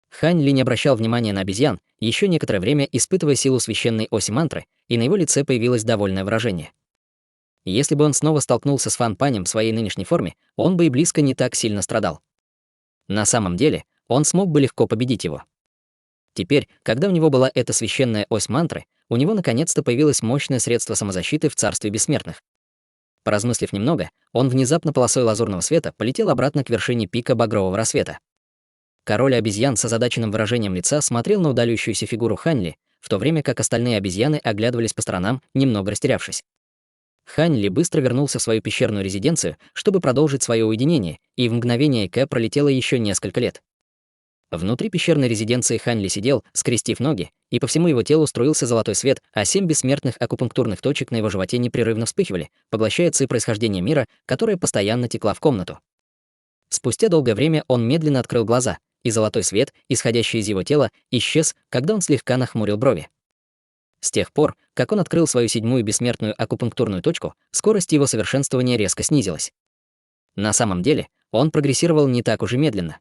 Ханли не обращал внимания на обезьян, еще некоторое время испытывая силу священной оси мантры, и на его лице появилось довольное выражение. Если бы он снова столкнулся с Фан Панем в своей нынешней форме, он бы и близко не так сильно страдал. На самом деле, он смог бы легко победить его. Теперь, когда у него была эта священная ось мантры, у него наконец-то появилось мощное средство самозащиты в царстве бессмертных. Поразмыслив немного, он внезапно полосой лазурного света полетел обратно к вершине пика багрового рассвета. Король обезьян с озадаченным выражением лица смотрел на удаляющуюся фигуру Ханли, в то время как остальные обезьяны оглядывались по сторонам, немного растерявшись. Ханли быстро вернулся в свою пещерную резиденцию, чтобы продолжить свое уединение, и в мгновение ока пролетело еще несколько лет. Внутри пещерной резиденции Ханли сидел, скрестив ноги, и по всему его телу струился золотой свет, а 7 бессмертных акупунктурных точек на его животе непрерывно вспыхивали, поглощая ци происхождения мира, которая постоянно текла в комнату. Спустя долгое время он медленно открыл глаза, и золотой свет, исходящий из его тела, исчез, когда он слегка нахмурил брови. С тех пор, как он открыл свою 7-ю бессмертную акупунктурную точку, скорость его совершенствования резко снизилась. На самом деле, он прогрессировал не так уж и медленно.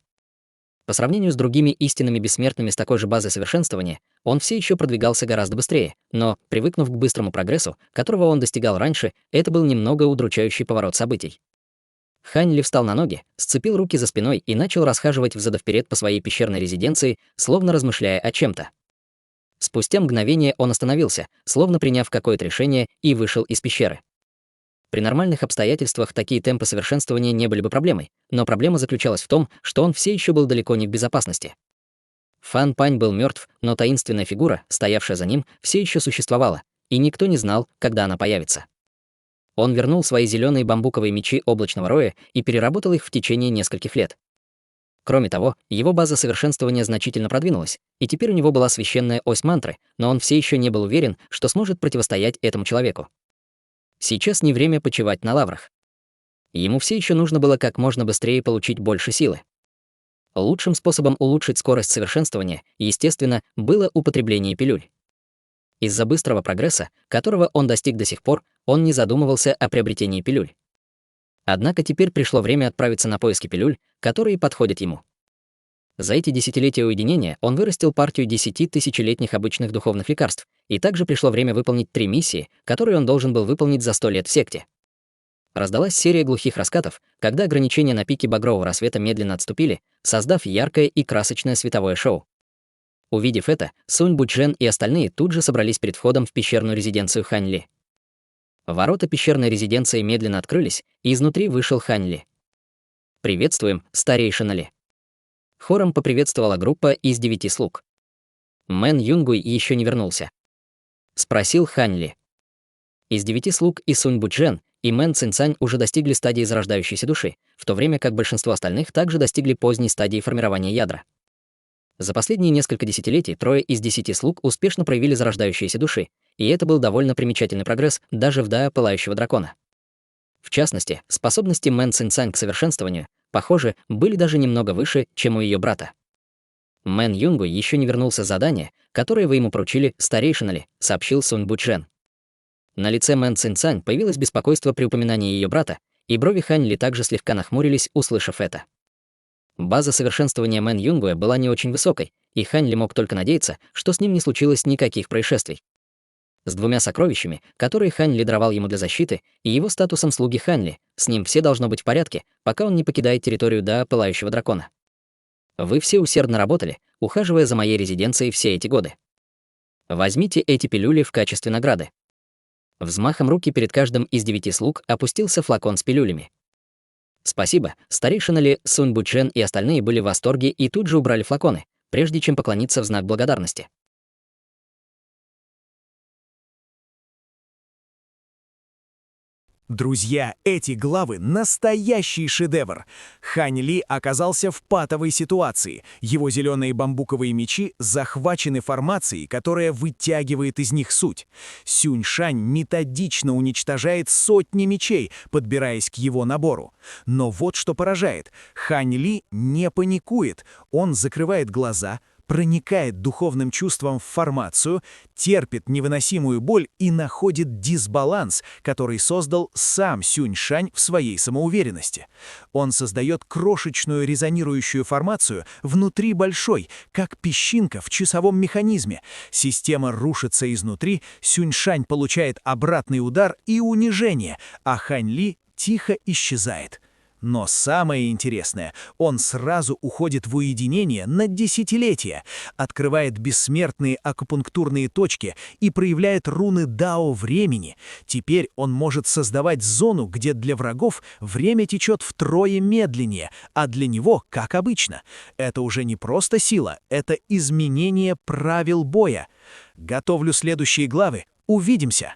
По сравнению с другими истинными бессмертными с такой же базой совершенствования, он все еще продвигался гораздо быстрее, но, привыкнув к быстрому прогрессу, которого он достигал раньше, это был немного удручающий поворот событий. Ханли встал на ноги, сцепил руки за спиной и начал расхаживать взад-вперед по своей пещерной резиденции, словно размышляя о чем-то. Спустя мгновение он остановился, словно приняв какое-то решение, и вышел из пещеры. При нормальных обстоятельствах такие темпы совершенствования не были бы проблемой, но проблема заключалась в том, что он все еще был далеко не в безопасности. Фан Пань был мертв, но таинственная фигура, стоявшая за ним, все еще существовала, и никто не знал, когда она появится. Он вернул свои зеленые бамбуковые мечи облачного роя и переработал их в течение нескольких лет. Кроме того, его база совершенствования значительно продвинулась, и теперь у него была священная ось мантры, но он все еще не был уверен, что сможет противостоять этому человеку. Сейчас не время почивать на лаврах. Ему все еще нужно было как можно быстрее получить больше силы. Лучшим способом улучшить скорость совершенствования, естественно, было употребление пилюль. Из-за быстрого прогресса, которого он достиг до сих пор, он не задумывался о приобретении пилюль. Однако теперь пришло время отправиться на поиски пилюль, которые подходят ему. За эти десятилетия уединения он вырастил партию 10 тысячелетних обычных духовных лекарств, и также пришло время выполнить 3 миссии, которые он должен был выполнить за 100 лет в секте. Раздалась серия глухих раскатов, когда ограничения на пике багрового рассвета медленно отступили, создав яркое и красочное световое шоу. Увидев это, Сунь Буджен и остальные тут же собрались перед входом в пещерную резиденцию Ханли. Ворота пещерной резиденции медленно открылись, и изнутри вышел Ханли. «Приветствуем, старейшина Ли». Хором поприветствовала группа из 9 слуг. Мэн Юнгуй еще не вернулся. Спросил Ханли. Из 9 слуг и Сунь Буджен, и Мэн Цинцань уже достигли стадии зарождающейся души, в то время как большинство остальных также достигли поздней стадии формирования ядра. За последние несколько десятилетий 3 из 10 слуг успешно проявили зарождающиеся души, и это был довольно примечательный прогресс даже в Даа Пылающего Дракона. В частности, способности Мэн Цинцань к совершенствованию, похоже, были даже немного выше, чем у ее брата. Мэн Юнгуй еще не вернулся с задания, которое вы ему поручили, старейшина Ли, сообщил Сунь Буджен. На лице Мэн Цинцань появилось беспокойство при упоминании ее брата, и брови Хань Ли также слегка нахмурились, услышав это. База совершенствования Мэн Юнгуя была не очень высокой, и Хань Ли мог только надеяться, что с ним не случилось никаких происшествий. с 2 сокровищами, которые Хань Ли даровал ему для защиты, и его статусом слуги Хань Ли. С ним все должно быть в порядке, пока он не покидает территорию до Пылающего дракона. Вы все усердно работали, ухаживая за моей резиденцией все эти годы. Возьмите эти пилюли в качестве награды. Взмахом руки перед каждым из 9 слуг опустился флакон с пилюлями. Спасибо, старейшина Ли, Сунь Бучен и остальные были в восторге и тут же убрали флаконы, прежде чем поклониться в знак благодарности. Друзья, эти главы — настоящий шедевр. Хань Ли оказался в патовой ситуации. Его зеленые бамбуковые мечи захвачены формацией, которая вытягивает из них суть. Сюнь Шань методично уничтожает сотни мечей, подбираясь к его набору. Но вот что поражает. Хань Ли не паникует. Он закрывает глаза, проникает духовным чувством в формацию, терпит невыносимую боль и находит дисбаланс, который создал сам Сюнь Шань в своей самоуверенности. Он создает крошечную резонирующую формацию внутри большой, как песчинка в часовом механизме. Система рушится изнутри, Сюнь Шань получает обратный удар и унижение, а Хань Ли тихо исчезает. Но самое интересное, он сразу уходит в уединение на десятилетия, открывает бессмертные акупунктурные точки и проявляет руны Дао времени. Теперь он может создавать зону, где для врагов время течет втрое медленнее, а для него, как обычно. Это уже не просто сила, это изменение правил боя. Готовлю следующие главы. Увидимся!